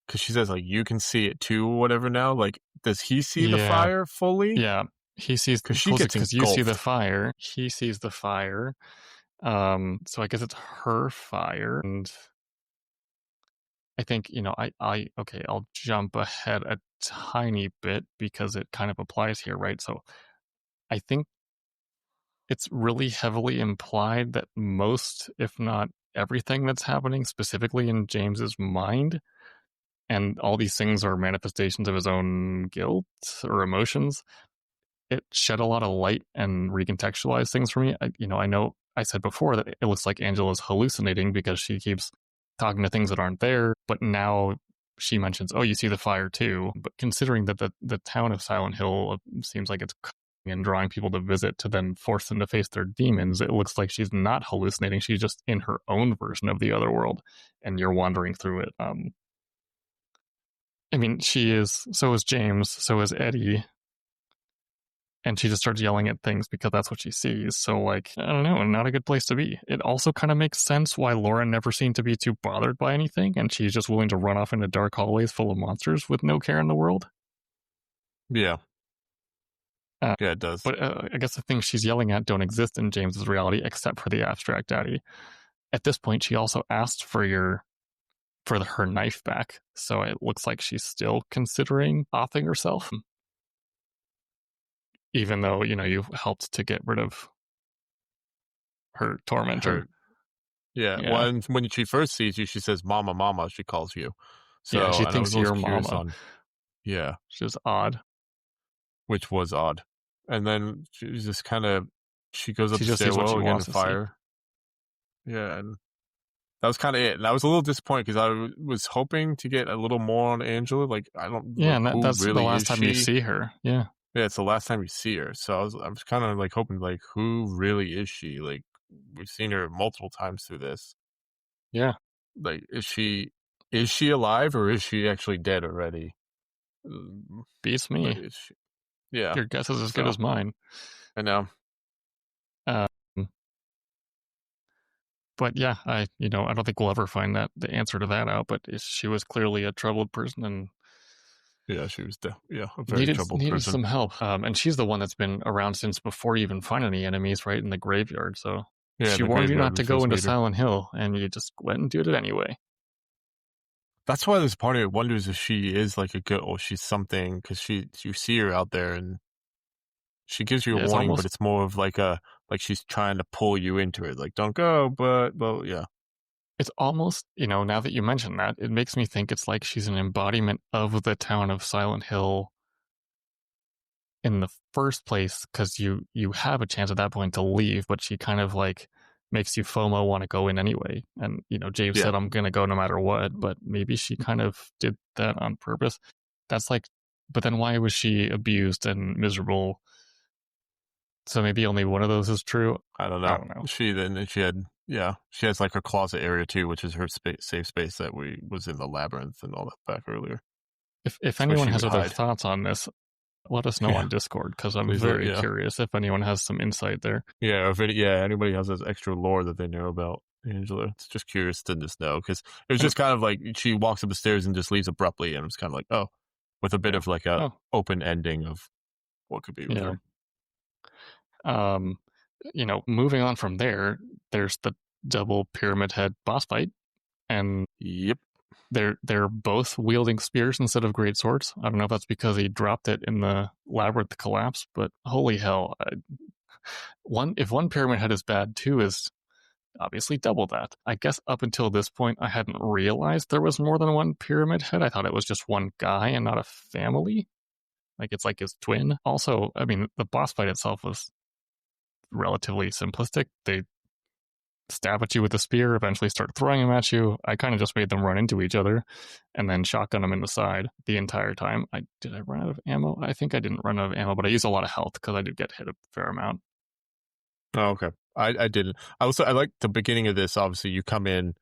because she says like you can see it too or whatever now. Like, does he see the fire fully? Yeah, he sees because she gets because you see the engulfed. fire. He sees the fire. So I guess it's her fire, and I think okay, I'll jump ahead a tiny bit because it kind of applies here, right? So I think it's really heavily implied that most, if not everything that's happening specifically in James's mind, and all these things are manifestations of his own guilt or emotions. It shed a lot of light and recontextualized things for me. I know I said before that it looks like Angela's hallucinating because she keeps talking to things that aren't there, but now she mentions, "Oh, you see the fire too." But considering that the town of Silent Hill seems like it's and drawing people to visit to then force them to face their demons, it looks like she's not hallucinating. She's just in her own version of the other world, and you're wandering through it. I mean, she is. So is James. So is Eddie. And she just starts yelling at things because that's what she sees. So, like, I don't know, not a good place to be. It also kind of makes sense why Laura never seemed to be too bothered by anything, and she's just willing to run off into dark hallways full of monsters with no care in the world. Yeah. Yeah, it does. But I guess the things she's yelling at don't exist in James's reality except for the abstract daddy. At this point, she also asked for her knife back, so it looks like she's still considering offing herself. Even though, you helped to get rid of her tormentor. Yeah. When she first sees you, she says, "Mama, Mama," she calls you. So, yeah, she thinks you're Mama. Yeah. Which is odd. Which was odd. And then she's just kind of, she goes up the stairwell again to fire. Yeah, and that was kind of it. And I was a little disappointed because I was hoping to get a little more on Angela. Like, I don't. Yeah, and that's really the last time you see her. Yeah. Yeah, it's the last time you see her. So I was kind of like hoping, like, who really is she? Like, we've seen her multiple times through this. Yeah. Like, is she alive or is she actually dead already? Beats me. Yeah. Your guess is as good as mine. I know. But yeah, I don't think we'll ever find the answer to that out. But she was clearly a troubled person, and yeah, she was a very troubled person. Needed some help. And she's the one that's been around since before you even find any enemies, right, in the graveyard. So yeah, she warned you not to go into Silent Hill, and you just went and did it anyway. That's why this part of it wonders if she is like a good, or she's something, because you see her out there and she gives you a warning, but it's more of like she's trying to pull you into it, like, don't go, but yeah. It's almost, now that you mention that, it makes me think it's like she's an embodiment of the town of Silent Hill in the first place, because you have a chance at that point to leave, but she kind of like makes you FOMO want to go in anyway. And, James said, "I'm going to go no matter what," but maybe she kind of did that on purpose. That's like, but then why was she abused and miserable? So maybe only one of those is true. I don't know. She has like her closet area too, which is her safe space that was in the Labyrinth and all that back earlier. If anyone has other thoughts on this, let us know on Discord, because I'm very curious if anyone has some insight there. Yeah, anybody has this extra lore that they know about Angela. It's just curious to just know, because it was just kind of like she walks up the stairs and just leaves abruptly, and it's kind of like, oh, with a bit of like a open ending of what could be with her. Moving on from there, there's the double pyramid head boss fight, and yep, they're both wielding spears instead of great swords. I don't know if that's because he dropped it in the labyrinth collapse, but holy hell, if one pyramid head is bad, two is obviously double that. I guess up until this point, I hadn't realized there was more than one pyramid head. I thought it was just one guy and not a family. Like, it's like his twin. Also, I mean, the boss fight itself was relatively simplistic. They stab at you with a spear, eventually start throwing them at you. I kind of just made them run into each other and then shotgun them in the side the entire time. Did I run out of ammo? I think I didn't run out of ammo, but I used a lot of health because I did get hit a fair amount. Oh, okay. I didn't. I like the beginning of this. Obviously, you come in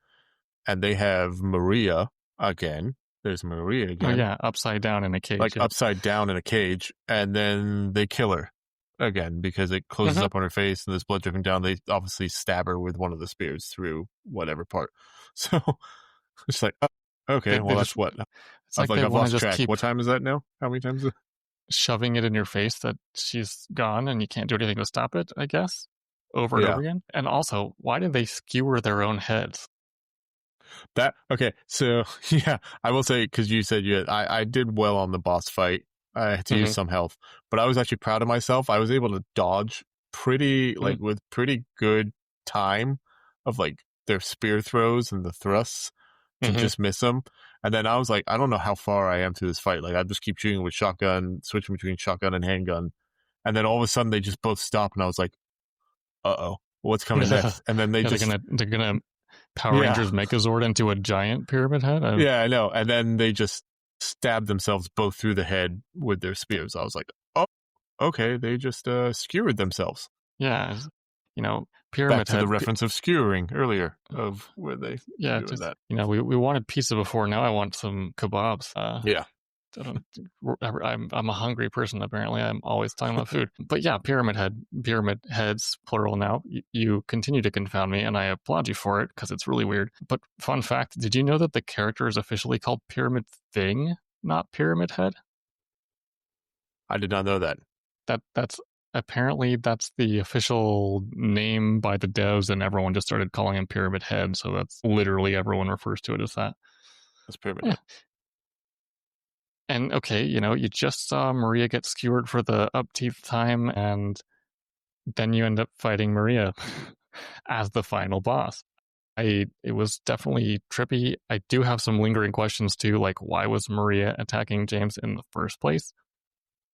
and they have Maria again. There's Maria again. Oh, yeah, upside down in a cage. Like, upside down in a cage, and then they kill her again because it closes up on her face and there's blood dripping down. They obviously stab her with one of the spears through whatever part. So it's like, Okay, well that's what. It's like they I've want to lost just track. keep What time is that now? How many times? shoving it in your face that she's gone and you can't do anything to stop it, I guess, over and Yeah. over again. And also, why did they skewer their own heads? That okay? So yeah, I will say because you said I did well on the boss fight. I had to use some health, but I was actually proud of myself. I was able to dodge with pretty good time of like their spear throws and the thrusts to just miss them. And then I was like, I don't know how far I am through this fight. Like I just keep shooting with shotgun, switching between shotgun and handgun, and then all of a sudden they just both stop, and I was like, oh, what's coming next? And then they're gonna Power Rangers Megazord into a giant pyramid head. Yeah, I know. And then they just stabbed themselves both through the head with their spears. I was like, oh, okay, they just skewered themselves. Yeah, pyramid back to head. The reference of skewering earlier of where they doing that. We wanted pizza before. Now I want some kebabs. Yeah. I'm a hungry person. Apparently, I'm always talking about food. But yeah, pyramid heads, plural. Now you continue to confound me, and I applaud you for it because it's really weird. But fun fact: did you know that the character is officially called Pyramid Thing, not Pyramid Head? I did not know that. That's apparently that's the official name by the devs, and everyone just started calling him Pyramid Head. So that's literally everyone refers to it as that. That's Pyramid Head. And okay, you just saw Maria get skewered for the upteenth time, and then you end up fighting Maria as the final boss. It was definitely trippy. I do have some lingering questions too, like why was Maria attacking James in the first place?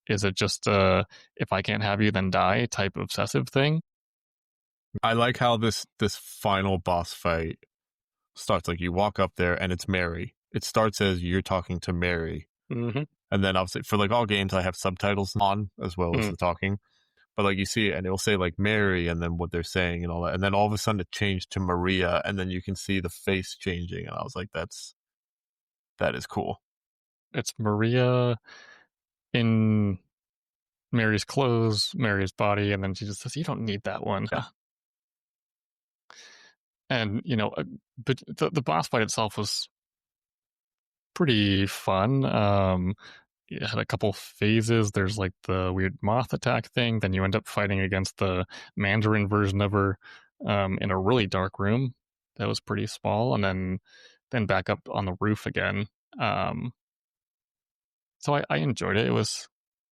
Is it just if I can't have you, then die type obsessive thing? I like how this final boss fight starts. Like you walk up there and it's Mary. It starts as you're talking to Mary. And then obviously for like all games, I have subtitles on as well as the talking. But like you see it and it'll say like Mary and then what they're saying and all that. And then all of a sudden it changed to Maria and then you can see the face changing. And I was like, that is cool. It's Maria in Mary's clothes, Mary's body, and then she just says, "You don't need that one." Yeah. And but the boss fight itself was pretty fun. It had a couple phases. There's like the weird moth attack thing. Then you end up fighting against the Mandarin version of her in a really dark room that was pretty small, and then back up on the roof again. So I enjoyed it. It was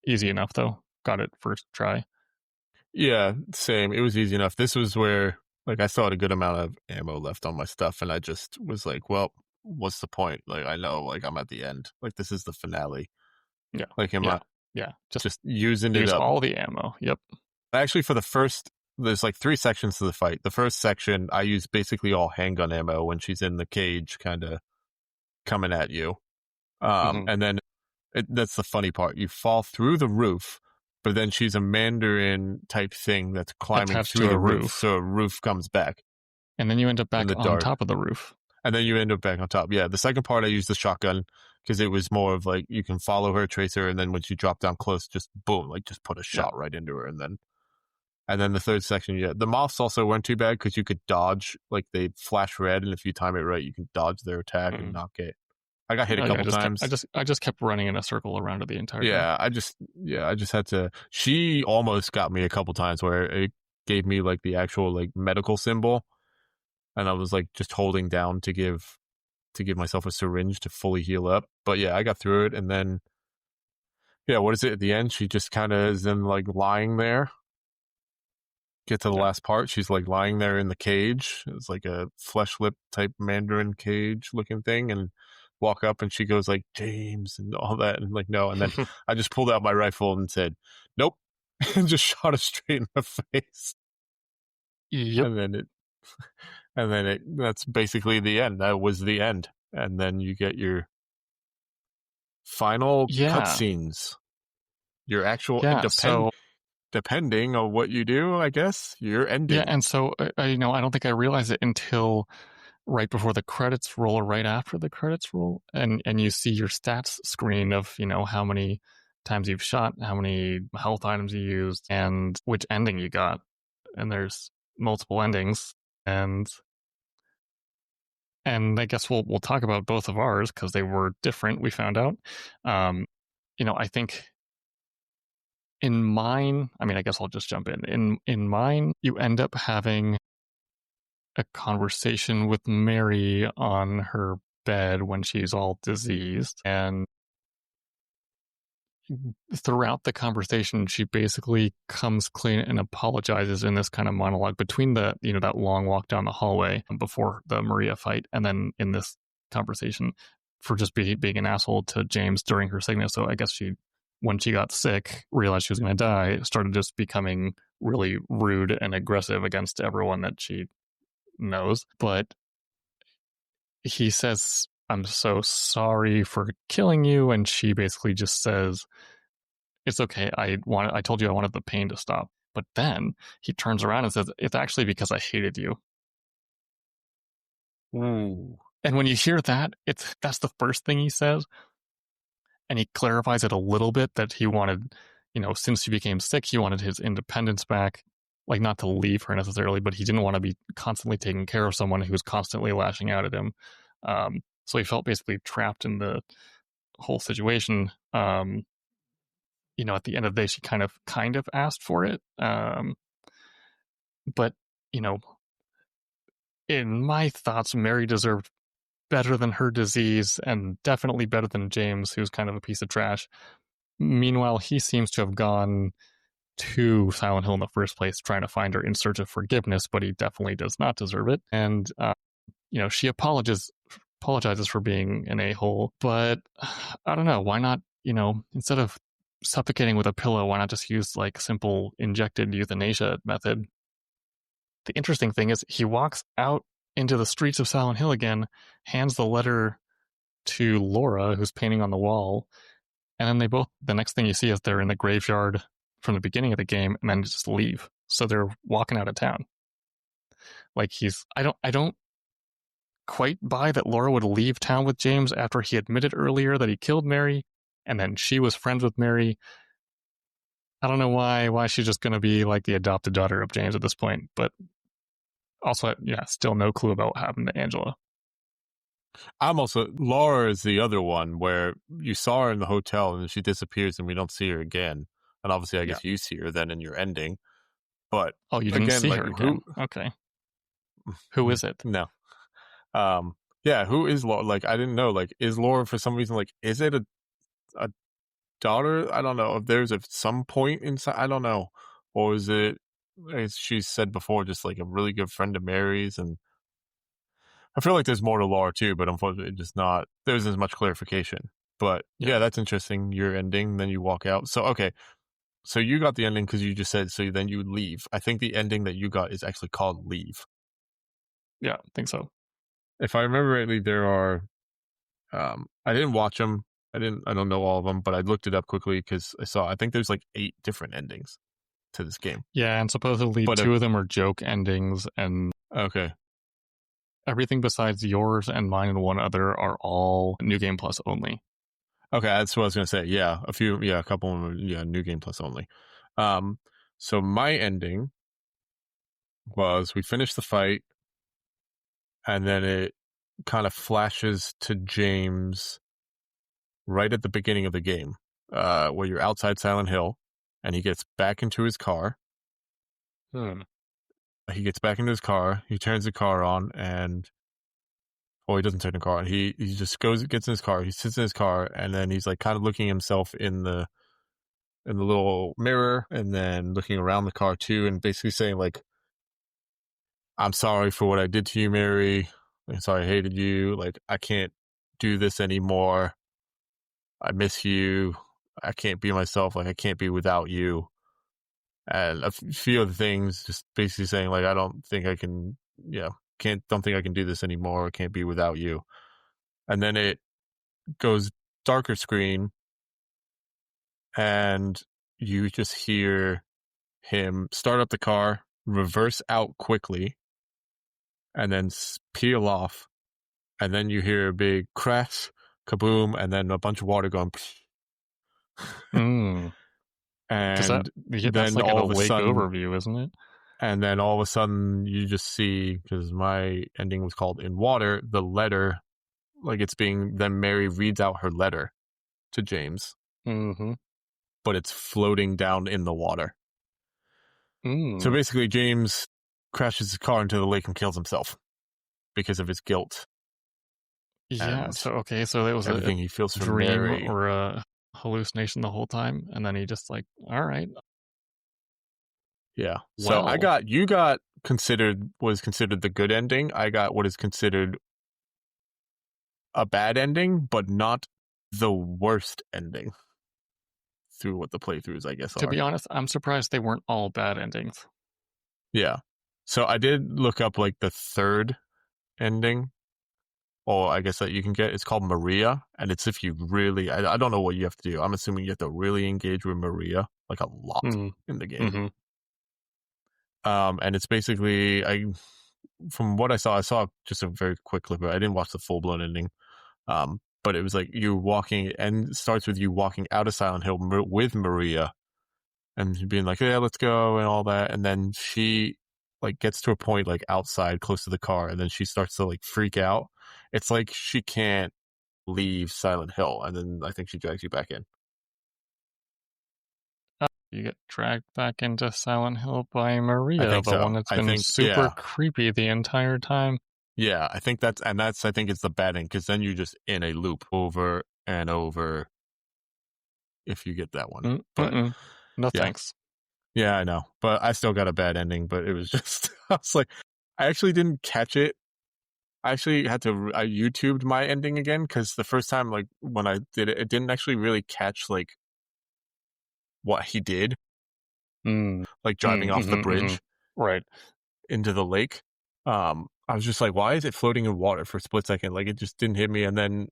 easy enough though. Got it first try. Yeah, same. It was easy enough. This was where like I still had a good amount of ammo left on my stuff, and I just was like, well, what's the point? Like I know like I'm at the end. Like this is the finale. Yeah. Like just using use it up. all the ammo. Yep. Actually, for the first, there's like 3 sections to the fight. The first section, I use basically all handgun ammo when she's in the cage, kind of coming at you. And then that's the funny part. You fall through the roof, but then she's a Mandarin type thing that's climbing attached through to the a roof. So a roof comes back. And then you end up back on top of the roof. And then you end up back on top. Yeah. The second part, I used the shotgun because it was more of like you can follow her, trace her, and then when she dropped down close, just boom, like just put a shot right into her. And then the third section, the moths also weren't too bad because you could dodge, like they'd flash red, and if you time it right, you can dodge their attack and not get. I got hit a couple times. I just kept running in a circle around it the entire time. I just had to. She almost got me a couple times where it gave me like the actual like medical symbol, and I was like just holding down to give myself a syringe to fully heal up. But yeah, I got through it, and then what is it at the end? She just kind of is then like lying there. Get to the last part, she's like lying there in the cage. It's like a flesh lip type Mandarin cage looking thing, and walk up and she goes like James and all that, and like no, and then I just pulled out my rifle and said nope, and just shot her straight in the face. Yep. And then that's basically the end. That was the end, and then you get your final cutscenes, your actual depending on what you do, I guess, your ending. Yeah, and so, I don't think I realized it until right before the credits roll or right after the credits roll, and you see your stats screen of, how many times you've shot, how many health items you used, and which ending you got. And there's multiple endings, and and I guess we'll talk about both of ours because they were different. We found out. I think in mine, I mean, I guess I'll just jump in. In mine, you end up having a conversation with Mary on her bed when she's all diseased, and throughout the conversation, she basically comes clean and apologizes in this kind of monologue between the, that long walk down the hallway before the Maria fight, and then in this conversation for just being an asshole to James during her sickness. So I guess when she got sick, realized she was going to die, started just becoming really rude and aggressive against everyone that she knows. But he says, "I'm so sorry for killing you," and she basically just says, "It's okay. I told you I wanted the pain to stop." But then he turns around and says, "It's actually because I hated you." Ooh. And when you hear that, that's the first thing he says. And he clarifies it a little bit that he wanted, since she became sick, he wanted his independence back. Like, not to leave her necessarily, but he didn't want to be constantly taking care of someone who was constantly lashing out at him. So he felt basically trapped in the whole situation. At the end of the day, she kind of asked for it. But, in my thoughts, Mary deserved better than her disease and definitely better than James, who's kind of a piece of trash. Meanwhile, he seems to have gone to Silent Hill in the first place, trying to find her in search of forgiveness, but he definitely does not deserve it. And, she apologizes for being an a-hole, but I don't know, why not, instead of suffocating with a pillow, why not just use like simple injected euthanasia method? The interesting thing is he walks out into the streets of Silent Hill again, hands the letter to Laura, who's painting on the wall, and then the next thing you see is they're in the graveyard from the beginning of the game and then just leave. So they're walking out of town. Like I don't quite buy that Laura would leave town with James after he admitted earlier that he killed Mary, and then she was friends with Mary. I don't know why she's just going to be like the adopted daughter of James at this point, but also, still no clue about what happened to Angela. Laura is the other one where you saw her in the hotel and she disappears and we don't see her again. And obviously, I guess you see her then in your ending. But you didn't see her again? Okay. Who is it? No. Who is Laura? Like, I didn't know. Like, is Laura for some reason, like, is it a daughter? I don't know. If there's some point inside, I don't know. Or is it, as she said before, just like a really good friend of Mary's? And I feel like there's more to Laura too, but unfortunately, there isn't as much clarification. But yeah, that's interesting. Your ending, then you walk out. So, okay. So you got the ending because you just said, so then you leave. I think the ending that you got is actually called Leave. Yeah, I think so. If I remember rightly, there are, I didn't watch them. I don't know all of them, but I looked it up quickly because I think there's like 8 different endings to this game. Yeah, and supposedly 2 of them are joke endings, and okay, everything besides yours and mine and one other are all New Game Plus only. Okay, that's what I was going to say. Yeah, a couple of them are, New Game Plus only. So my ending was we finished the fight, and then it kind of flashes to James right at the beginning of the game, where you're outside Silent Hill, and he gets back into his car. He gets back into his car, he turns the car on, and he doesn't turn the car on. He just gets in his car, he sits in his car, and then he's like kind of looking himself in the little mirror, and then looking around the car too, and basically saying like, "I'm sorry for what I did to you, Mary. I'm sorry I hated you. Like, I can't do this anymore. I miss you. I can't be myself. Like, I can't be without you." And a few other things, just basically saying like, "I don't think I can, don't think I can do this anymore. I can't be without you." And then it goes darker screen, and you just hear him start up the car, reverse out quickly, and then peel off. And then you hear a big crash, kaboom, and then a bunch of water going. And that's like all a of a lake sudden, overview, isn't it? And then all of a sudden you just see, because my ending was called In Water, the letter, like it's being, then Mary reads out her letter to James, but it's floating down in the water. So basically James crashes his car into the lake and kills himself because of his guilt. Yeah, so it was everything he feels for dream Mary. or a hallucination the whole time, and then he just like, all right. Yeah. So you got was considered the good ending. I got what is considered a bad ending, but not the worst ending through what the playthroughs, I guess, are. To be honest, I'm surprised they weren't all bad endings. Yeah. So I did look up like the third ending. Or I guess that you can get. It's called Maria, and it's if you really, I don't know what you have to do. I'm assuming you have to really engage with Maria like a lot in the game. And it's basically, from what I saw just a very quick clip. I didn't watch the full blown ending. But it was like you walking, and it starts with you walking out of Silent Hill with Maria, and being like, yeah, let's go and all that, and then she like gets to a point like outside close to the car, and then she starts to like freak out. It's like she can't leave Silent Hill, and then I think she drags you back in. You get dragged back into Silent Hill by Maria, the one that's been super creepy the entire time. Yeah, I think that's I think it's the bad end, because then you're just in a loop over and over if you get that one. But no thanks. Yeah, I know. But I still got a bad ending, but it was just, I was like, I actually didn't catch it. I actually had to, I YouTubed my ending again, because the first time, like, when I did it, it didn't actually really catch, like, what he did. Like, driving off the bridge. Right. Into the lake. I was just like, why is it floating in water for a split second? Like, it just didn't hit me, and then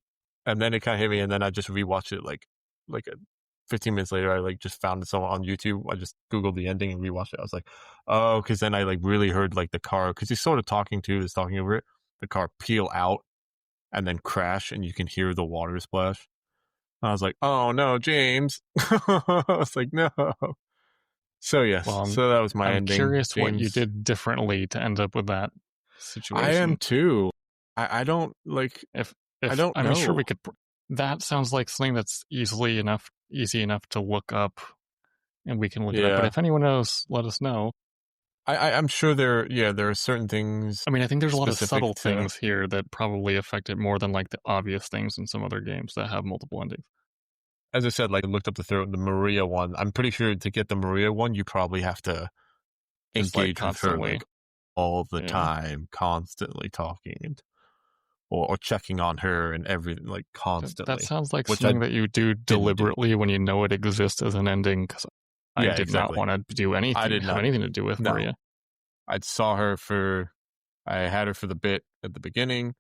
it kind of hit me, and then I just rewatched it, like 15 minutes later. I like just found it on YouTube. I just Googled the ending and rewatched it. I was like, oh, because then I like really heard like the car, because he's sort of talking over it, the car peel out and then crash, and you can hear the water splash. And I was like, oh no, James. I was like, no. So yes, so that was my ending. I'm curious what you did differently to end up with that situation. I am too. I don't like. I don't know. I'm sure we could. That sounds like something that's easy enough to look up, and we can look it up. But if anyone knows, let us know. I'm sure there are certain things. I mean, I think there's a lot of subtle things here that probably affect it more than like the obvious things in some other games that have multiple endings. As I said, like I looked up the Maria one. I'm pretty sure to get the Maria one, you probably have to engage with her like all the time, constantly talking and or checking on her and everything, like constantly. That sounds like something that you do deliberately when you know it exists as an ending. Because I did not want to do anything. I didn't have anything to do with Maria. I had her for the bit at the beginning.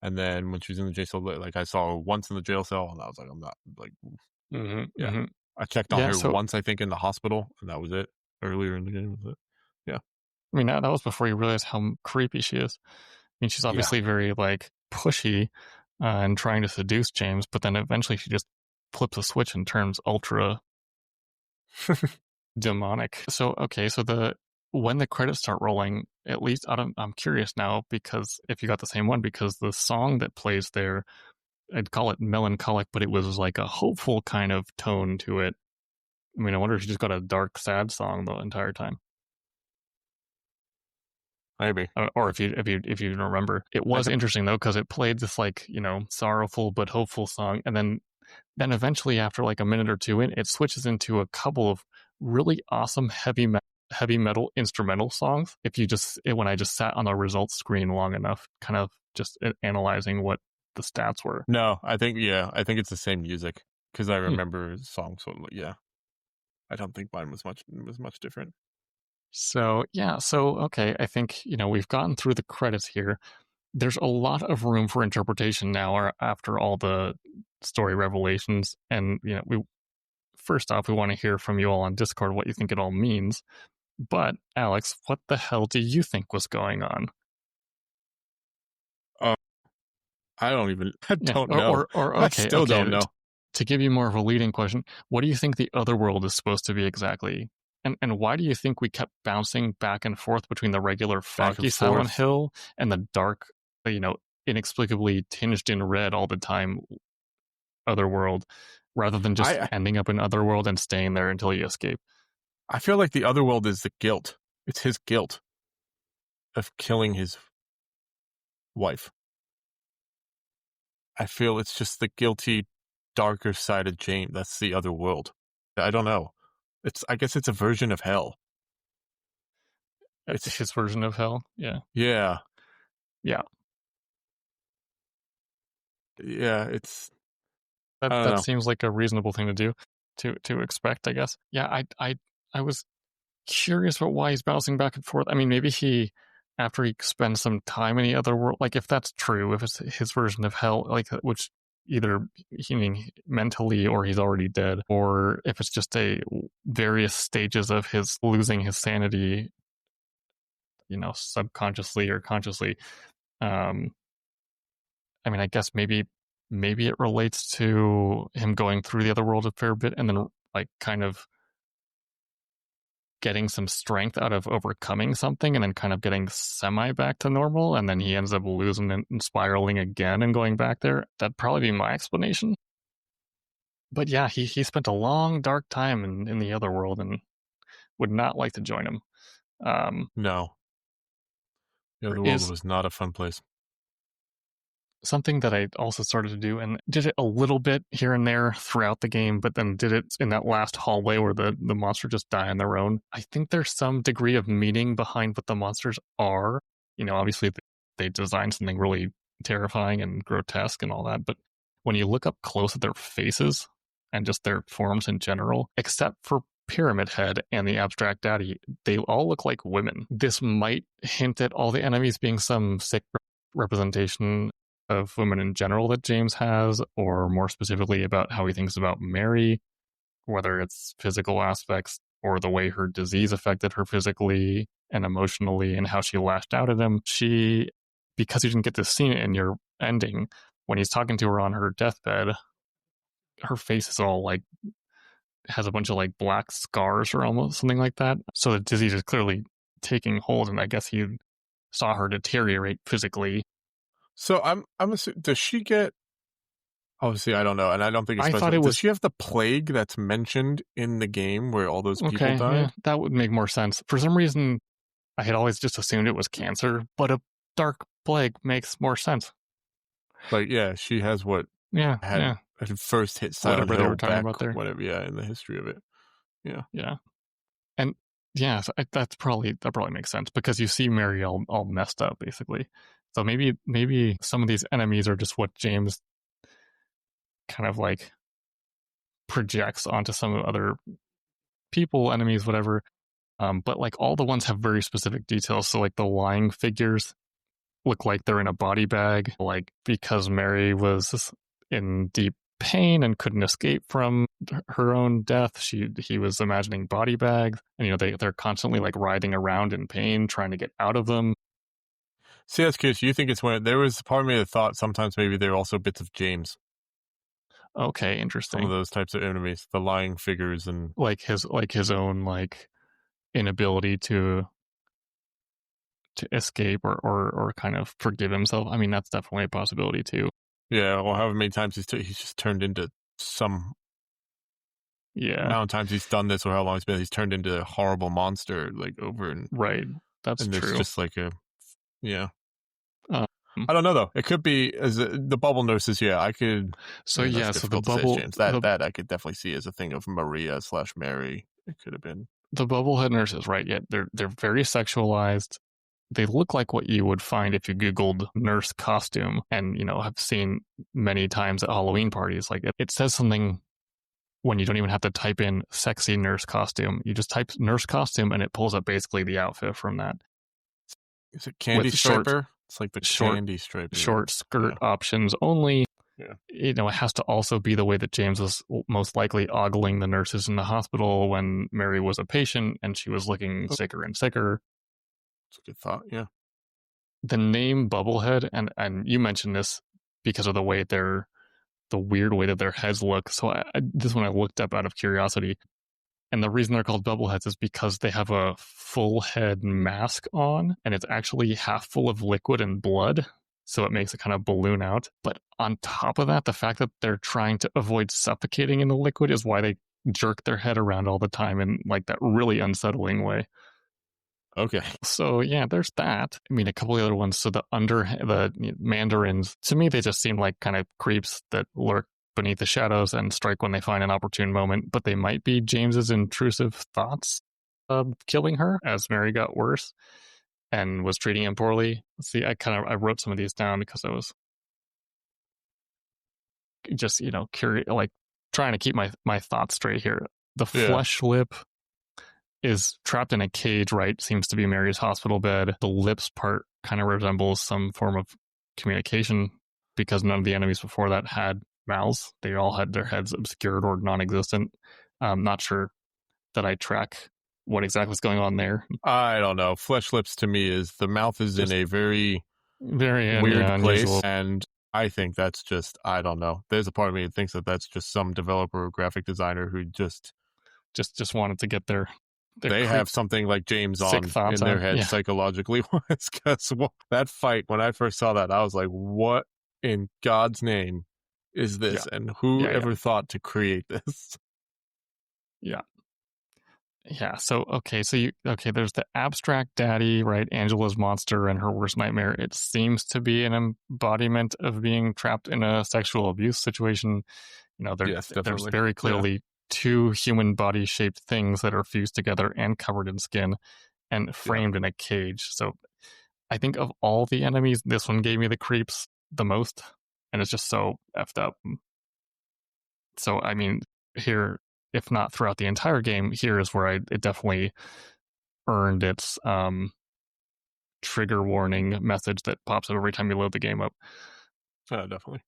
And then when she was in the jail cell, like I saw her once in the jail cell, and I was like, I'm not like, I checked on her once, I think, in the hospital, and that was it. Earlier in the game, was it? Yeah. I mean, that was before you realized how creepy she is. I mean, she's obviously very like pushy and trying to seduce James, but then eventually she just flips a switch and turns ultra demonic. So when the credits start rolling, at least I'm curious now, because if you got the same one, because the song that plays there, I'd call it melancholic, but it was like a hopeful kind of tone to it. I mean, I wonder if you just got a dark, sad song the entire time. Maybe. Or if you remember. It was interesting though, because it played this like, sorrowful but hopeful song, and then eventually after like a minute or two in, it switches into a couple of really awesome heavy metal instrumental songs. When I just sat on the results screen long enough, kind of just analyzing what the stats were. No, I think it's the same music, because I remember songs. Yeah, I don't think mine was much different. So okay, I think we've gotten through the credits here. There's a lot of room for interpretation now after all the story revelations, and first off, we want to hear from you all on Discord what you think it all means. But Alex, what the hell do you think was going on? I don't know. I still don't know. To give you more of a leading question, what do you think the Otherworld is supposed to be exactly? And why do you think we kept bouncing back and forth between the regular foggy Silent Hill and the dark, inexplicably tinged in red all the time Otherworld, rather than just ending up in Otherworld and staying there until you escape? I feel like the Otherworld is the guilt. It's his guilt of killing his wife. I feel it's just the guilty, darker side of James. That's the Otherworld. I don't know. I guess it's a version of hell. It's his version of hell. Yeah. Yeah. Yeah. Yeah. It's that seems like a reasonable thing to do, to expect, I guess. Yeah. I was curious about why he's bouncing back and forth. I mean, maybe after he spends some time in the Otherworld, like if that's true, if it's his version of hell, like which either mentally or he's already dead, or if it's just a various stages of his losing his sanity, subconsciously or consciously. I mean, I guess maybe it relates to him going through the Otherworld a fair bit and then like kind of getting some strength out of overcoming something and then kind of getting semi back to normal, and then he ends up losing and spiraling again and going back there. That'd probably be my explanation. But yeah, he spent a long dark time in the Otherworld and would not like to join him. No. The Otherworld was not a fun place. Something that I also started to do, and did it a little bit here and there throughout the game, but then did it in that last hallway where the monster just die on their own. I think there's some degree of meaning behind what the monsters are. Obviously they designed something really terrifying and grotesque and all that, but when you look up close at their faces and just their forms in general, except for Pyramid Head and the Abstract Daddy, they all look like women. This might hint at all the enemies being some sick representation of women in general that James has, or more specifically about how he thinks about Mary, whether it's physical aspects or the way her disease affected her physically and emotionally and how she lashed out at him. Because you didn't get to see it in your ending, when he's talking to her on her deathbed, her face is all like, has a bunch of like black scars or almost something like that. So the disease is clearly taking hold, and I guess he saw her deteriorate physically. So I'm assuming, does she get? Obviously, I don't know, and I don't think it's special. Does she have the plague that's mentioned in the game where all those people died? Yeah, that would make more sense. For some reason, I had always just assumed it was cancer, but a dark plague makes more sense. Like, yeah, she has what? Had first hit Silent Hill they were talking about there. Whatever, in the history of it. Yeah, and yeah, so that probably makes sense because you see Mary all messed up basically. So maybe some of these enemies are just what James kind of like projects onto some other people, enemies, whatever. But like all the ones have very specific details. So like the lying figures look like they're in a body bag, like because Mary was in deep pain and couldn't escape from her own death. He was imagining body bags, and they're constantly like writhing around in pain, trying to get out of them. See, that's curious. You think it's when there was part of me that thought sometimes maybe they're also bits of James. Okay, interesting. Some of those types of enemies, the lying figures, and like his own like inability to escape or kind of forgive himself. I mean, that's definitely a possibility too. Yeah, well, however many times he's just turned into some. Yeah, amount of times he's done this, or how long it's been, he's turned into a horrible monster, like over and right. That's and true. It's just like a I don't know though. It could be as the bubble nurses. Yeah, I could. So so the bubble that I could definitely see as a thing of Maria / Mary. It could have been the bubblehead nurses, right? Yeah, they're very sexualized. They look like what you would find if you Googled nurse costume, and have seen many times at Halloween parties. Like it says something when you don't even have to type in sexy nurse costume. You just type nurse costume, and it pulls up basically the outfit from that. Is it candy striper? It's like the candy striper. Short skirt options only. Yeah. It has to also be the way that James was most likely ogling the nurses in the hospital when Mary was a patient and she was looking sicker and sicker. That's a good thought, yeah. The name Bubblehead, and you mentioned this because of the weird way that their heads look. So this one I looked up out of curiosity. And the reason they're called bubbleheads is because they have a full head mask on, and it's actually half full of liquid and blood, so it makes it kind of balloon out. But on top of that, the fact that they're trying to avoid suffocating in the liquid is why they jerk their head around all the time in like that really unsettling way. Okay. So yeah, there's that. I mean, a couple of other ones. So the Mandarins, to me, they just seem like kind of creeps that lurk beneath the shadows and strike when they find an opportune moment. But they might be James's intrusive thoughts of killing her as Mary got worse and was treating him poorly. See, I wrote some of these down because I was just curious, like trying to keep my thoughts straight here. The flesh lip is trapped in a cage, right? Seems to be Mary's hospital bed. The lips part kind of resembles some form of communication because none of the enemies before that had mouths. They all had their heads obscured or non-existent. I'm not sure that I track what exactly is going on there. I don't know. Flesh lips to me is the mouth is just in a very weird place, unusual. And I think that's just, I don't know. There's a part of me that thinks that that's just some developer or graphic designer who just wanted to get their they have something like James on in their head psychologically. Because that fight, when I first saw that, I was like, what in God's name is this? And who ever thought to create this? Yeah. So there's the abstract daddy, right? Angela's monster and her worst nightmare. It seems to be an embodiment of being trapped in a sexual abuse situation. There's very clearly two human body shaped things that are fused together and covered in skin and framed in a cage. So I think of all the enemies, this one gave me the creeps the most, and it's just so effed up. So I mean, here, if not throughout the entire game, here is where it definitely earned its trigger warning message that pops up every time you load the game up. Definitely.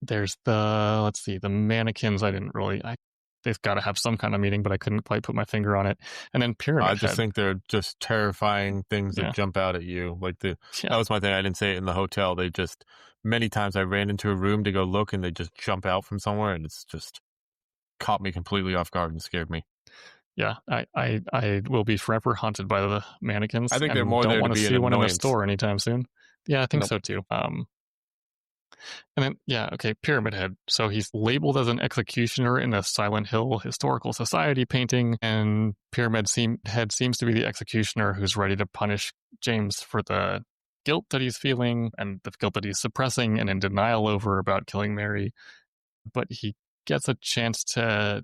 There's the mannequins. They've got to have some kind of meaning, but I couldn't quite put my finger on it. And then Pyramid Head. I just think they're just terrifying things that jump out at you. Like that was my thing. I didn't say it in the hotel. They just, many times I ran into a room to go look and they just jump out from somewhere and it's just caught me completely off guard and scared me. Yeah, I will be forever haunted by the mannequins. I think they're more there to be an annoyance. Don't want to see one in the store anytime soon. Yeah, I think so too. And then, Pyramid Head. So he's labeled as an executioner in a Silent Hill Historical Society painting, and Pyramid Head seems to be the executioner who's ready to punish James for the guilt that he's feeling and the guilt that he's suppressing and in denial over about killing Mary. But he gets a chance to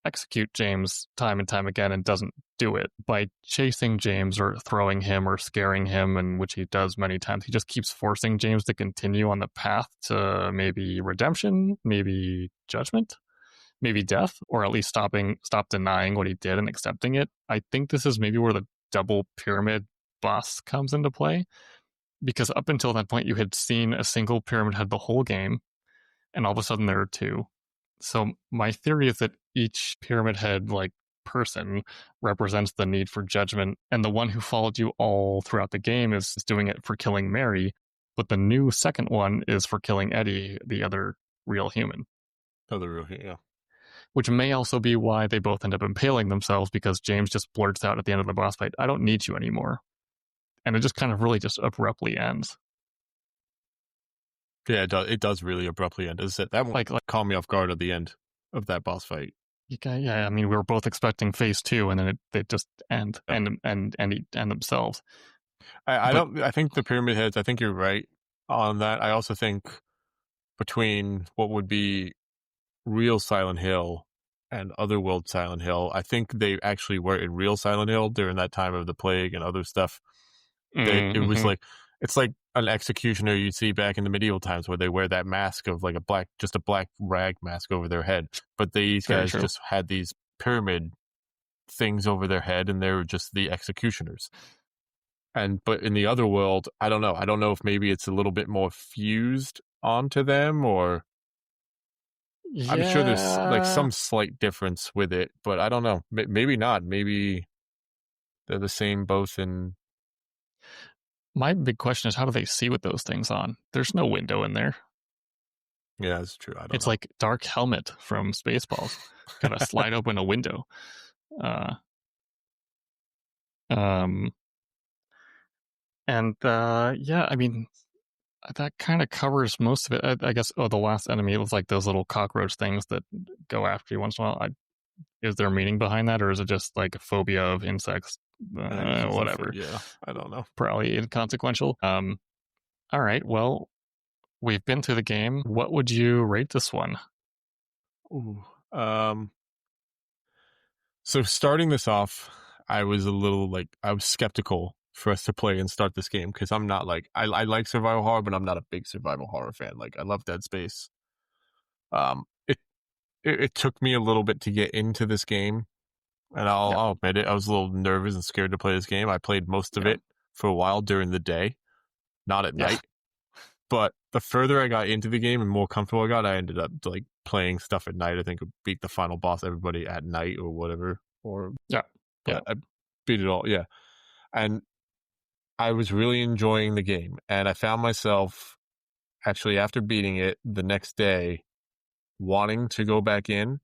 execute James time and time again and doesn't do it by chasing James or throwing him or scaring him, and which he does many times. He just keeps forcing James to continue on the path to maybe redemption, maybe judgment, maybe death, or at least stop denying what he did and accepting it. I think this is maybe where the double pyramid boss comes into play, because up until that point you had seen a single pyramid head the whole game, and all of a sudden there are two. So my theory is that each pyramid head person represents the need for judgment, and the one who followed you all throughout the game is doing it for killing Mary, but the new second one is for killing Eddie, the other real human. Which may also be why they both end up impaling themselves, because James just blurts out at the end of the boss fight, "I don't need you anymore." And it just kind of really just abruptly ends. Yeah, it does really abruptly end. Is it that one caught me off guard at the end of that boss fight? Yeah, I mean, we were both expecting phase 2, and then they just end themselves. I think the pyramid heads, I think you're right on that. I also think between what would be real Silent Hill and Otherworld Silent Hill, I think they actually were in real Silent Hill during that time of the plague and other stuff. It was like, it's like an executioner you see back in the medieval times where they wear that mask of like a black rag mask over their head. But these guys just had these pyramid things over their head and they were just the executioners. But in the other world, I don't know. I don't know if maybe it's a little bit more fused onto them, or I'm sure there's like some slight difference with it, but I don't know. Maybe not. Maybe they're the same both in... My big question is, how do they see with those things on? There's no window in there. Yeah, that's true. I don't It's know. like Dark Helmet from Spaceballs. Gotta slide open a window. Uh, um, yeah, I mean, that kind of covers most of it. I guess. Oh, the last enemy was like those little cockroach things that go after you once in a while. Is there meaning behind that, or is it just like a phobia of insects? Whatever. Yeah, I don't know. Probably inconsequential. All right. Well, we've been through the game. What would you rate this one? Ooh. So starting this off, I was I was skeptical for us to play and start this game because I'm not like I like survival horror, but I'm not a big survival horror fan. Like I love Dead Space. Um, it it took me a little bit to get into this game, and I'll admit it. I was a little nervous and scared to play this game. I played most of it for a while during the day, not at night. But the further I got into the game and more comfortable I got, I ended up like playing stuff at night. I think I beat the final boss, everybody at night or whatever. But I beat it all. Yeah. And I was really enjoying the game. And I found myself actually after beating it the next day wanting to go back in.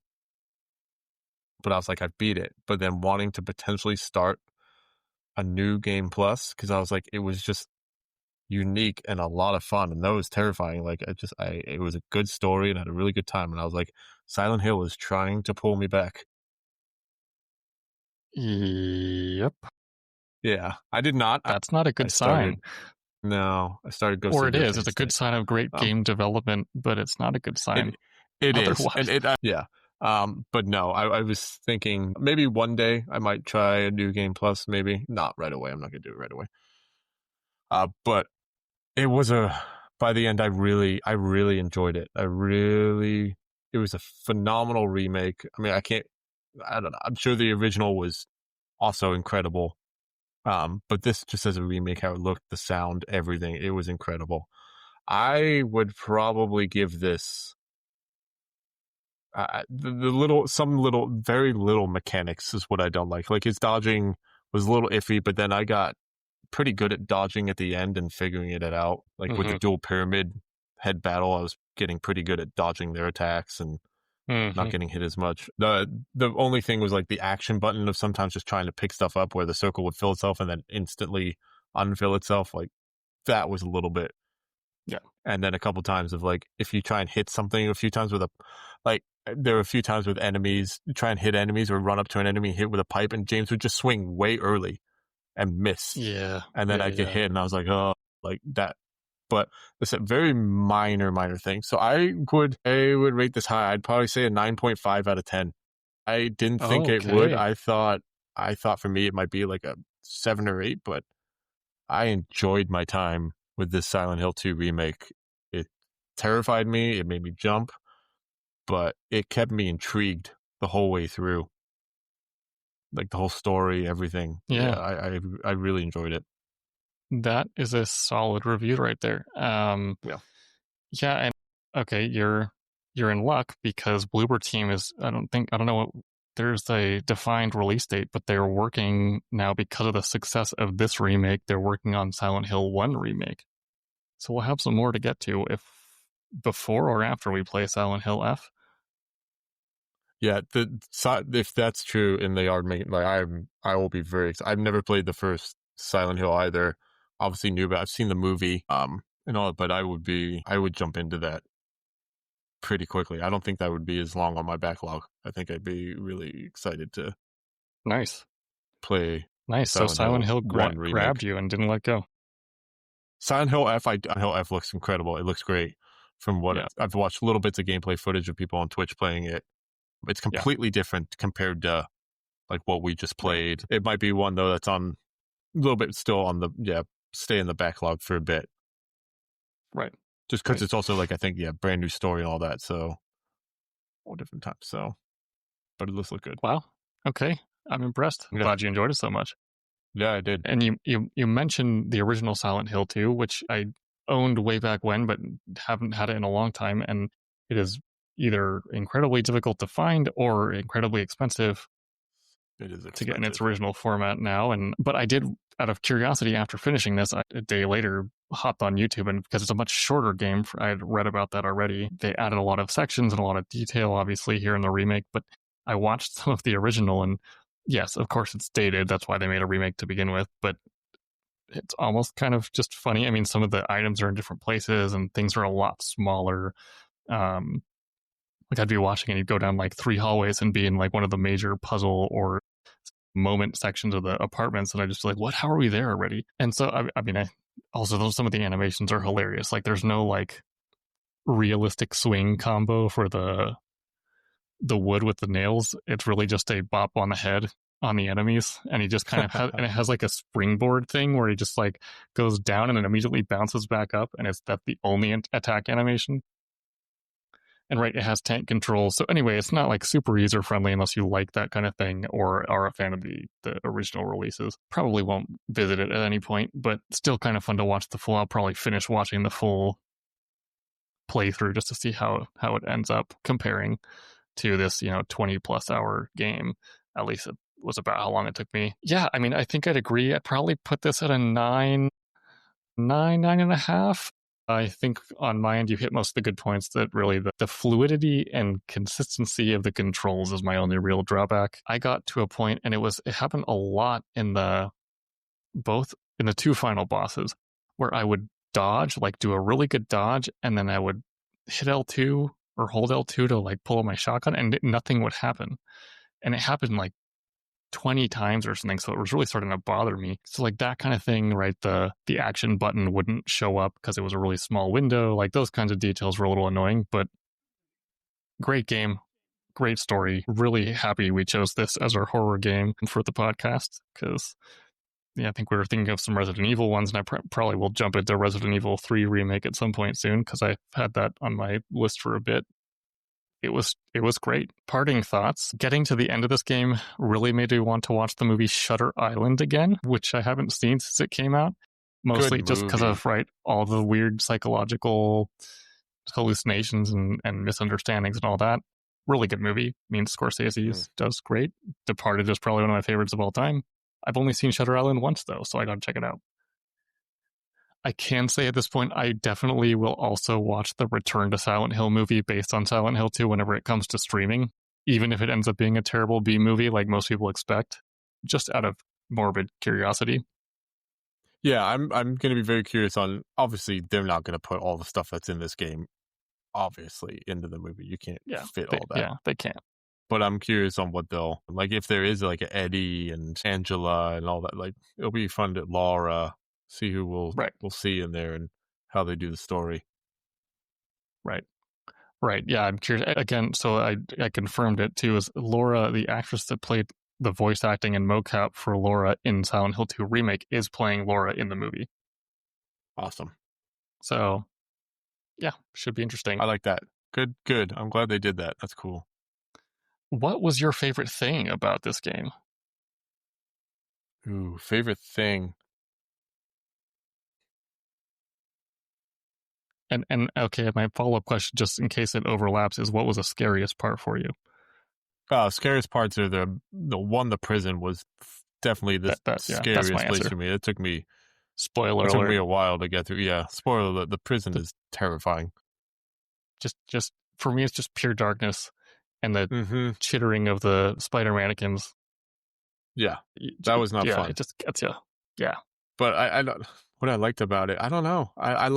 But I was like, I beat it. But then wanting to potentially start a new game plus because I was like, it was just unique and a lot of fun, and that was terrifying. Like it was a good story and I had a really good time, and I was like, Silent Hill is trying to pull me back. Yep. Yeah, I did not. That's not a good sign. No, I started Ghost or of it is. Yoshi's It's a good sign of great game development, but it's not a good sign. It is, and yeah. But no, I was thinking maybe one day I might try a new game plus. Maybe not right away. I'm not gonna do it right away. But it was by the end, I really enjoyed it. It was a phenomenal remake. I mean, I don't know. I'm sure the original was also incredible. But this just as a remake, how it looked, the sound, everything, it was incredible. I would probably give this very little mechanics is what I don't like. Like his dodging was a little iffy, but then I got pretty good at dodging at the end and figuring it out. Like with the dual pyramid head battle, I was getting pretty good at dodging their attacks and not getting hit as much. The only thing was like the action button of sometimes just trying to pick stuff up where the circle would fill itself and then instantly unfill itself. Like that was a little bit. Yeah. And then a couple times of like, if you try and hit something a few times with there were a few times with enemies, you try and hit enemies or run up to an enemy, hit with a pipe, and James would just swing way early and miss. Yeah. And then I'd get hit and I was like, oh, like that. But it's a very minor thing. So I would rate this high. I'd probably say a 9.5 out of 10. I didn't think it would. I thought for me it might be like a 7 or 8, but I enjoyed my time with this Silent Hill 2 remake. It terrified me. It made me jump, but it kept me intrigued the whole way through. Like the whole story, everything. Yeah. I really enjoyed it. That is a solid review right there. Yeah, and okay, you're in luck because Bloober Team is. I don't know. There's a defined release date, but they're working now because of the success of this remake. They're working on Silent Hill 1 remake, so we'll have some more to get to if before or after we play Silent Hill F. Yeah, if that's true, and they are making I will be very excited. I've never played the first Silent Hill either. Obviously knew about. I've seen the movie, and all, but I would jump into that pretty quickly. I don't think that would be as long on my backlog. I think I'd be really excited to play. Nice. So Silent Hill grabbed you and didn't let go. Silent Hill F looks incredible. It looks great. From what I've watched little bits of gameplay footage of people on Twitch playing it. It's completely different compared to like what we just played. It might be one though that's on a little bit still on the stay in the backlog for a bit. Right. Just because it's also like I think brand new story and all that, so all different times. So, but it does look good. Wow. Okay, I'm impressed. I'm glad you enjoyed it so much. Yeah, I did. And you mentioned the original Silent Hill 2, which I owned way back when, but haven't had it in a long time, and it is either incredibly difficult to find or incredibly expensive. It is expensive to get in its original format now. But I did, out of curiosity, after finishing this, a day later hopped on YouTube, and because it's a much shorter game, I had read about that already. They added a lot of sections and a lot of detail, obviously, here in the remake. But I watched some of the original, and yes, of course, it's dated. That's why they made a remake to begin with. But it's almost kind of just funny. I mean, some of the items are in different places, and things are a lot smaller. Like I'd be watching and you'd go down like 3 hallways and be in like one of the major puzzle or moment sections of the apartments, and I just like, what? How are we there already? And so I mean, also some of the animations are hilarious. Like there's no like realistic swing combo for the wood with the nails. It's really just a bop on the head on the enemies, and he just kind of has, and it has like a springboard thing where he just like goes down and then immediately bounces back up, and that's the only attack animation. And right, it has tank controls. So anyway, it's not like super user friendly unless you like that kind of thing or are a fan of the original releases. Probably won't visit it at any point, but still kind of fun to watch the full. I'll probably finish watching the full playthrough just to see how it ends up comparing to this 20 plus hour game. At least it was about how long it took me. Yeah, I mean, I think I'd agree. I'd probably put this at a 9.5. I think on my end, you hit most of the good points. That really the fluidity and consistency of the controls is my only real drawback. I got to a point, and it happened a lot in the 2 final bosses, where I would dodge, like do a really good dodge, and then I would hit L2 or hold L2 to like pull my shotgun, and nothing would happen. And it happened like 20 times or something, so it was really starting to bother me. So like that kind of thing, right? The action button wouldn't show up because it was a really small window. Like those kinds of details were a little annoying, but great game, great story. Really happy we chose this as our horror game for the podcast, because I think we were thinking of some Resident Evil ones, and I probably will jump into Resident Evil 3 remake at some point soon, because I've had that on my list for a bit. It was great. Parting thoughts. Getting to the end of this game really made me want to watch the movie Shutter Island again, which I haven't seen since it came out. Mostly just because of all the weird psychological hallucinations and misunderstandings and all that. Really good movie. I mean, Scorsese does great. Departed is probably one of my favorites of all time. I've only seen Shutter Island once though, so I gotta check it out. I can say at this point, I definitely will also watch the Return to Silent Hill movie based on Silent Hill 2 whenever it comes to streaming, even if it ends up being a terrible B movie like most people expect, just out of morbid curiosity. Yeah, I'm going to be very curious on, obviously, they're not going to put all the stuff that's in this game, obviously, into the movie. You can't fit all that. Yeah, they can't. But I'm curious on what they'll, like, if there is like an Eddie and Angela and all that, like, it'll be fun to Laura, see who we'll see in there and how they do the story. Right. Yeah, I'm curious. Again, so I confirmed it too, is Laura, the actress that played the voice acting and mocap for Laura in Silent Hill 2 Remake, is playing Laura in the movie. Awesome. So, yeah, should be interesting. I like that. Good. I'm glad they did that. That's cool. What was your favorite thing about this game? Ooh, favorite thing. And okay, my follow-up question, just in case it overlaps, is what was the scariest part for you? Scariest parts are the prison was definitely the scariest place for me. It took me spoiler alert. It took me a while to get through. Yeah, spoiler alert, the prison is terrifying. Just for me, it's just pure darkness and the chittering of the spider mannequins. Yeah, that was not fun. It just gets you. Yeah, but I what I liked about it, I don't know. I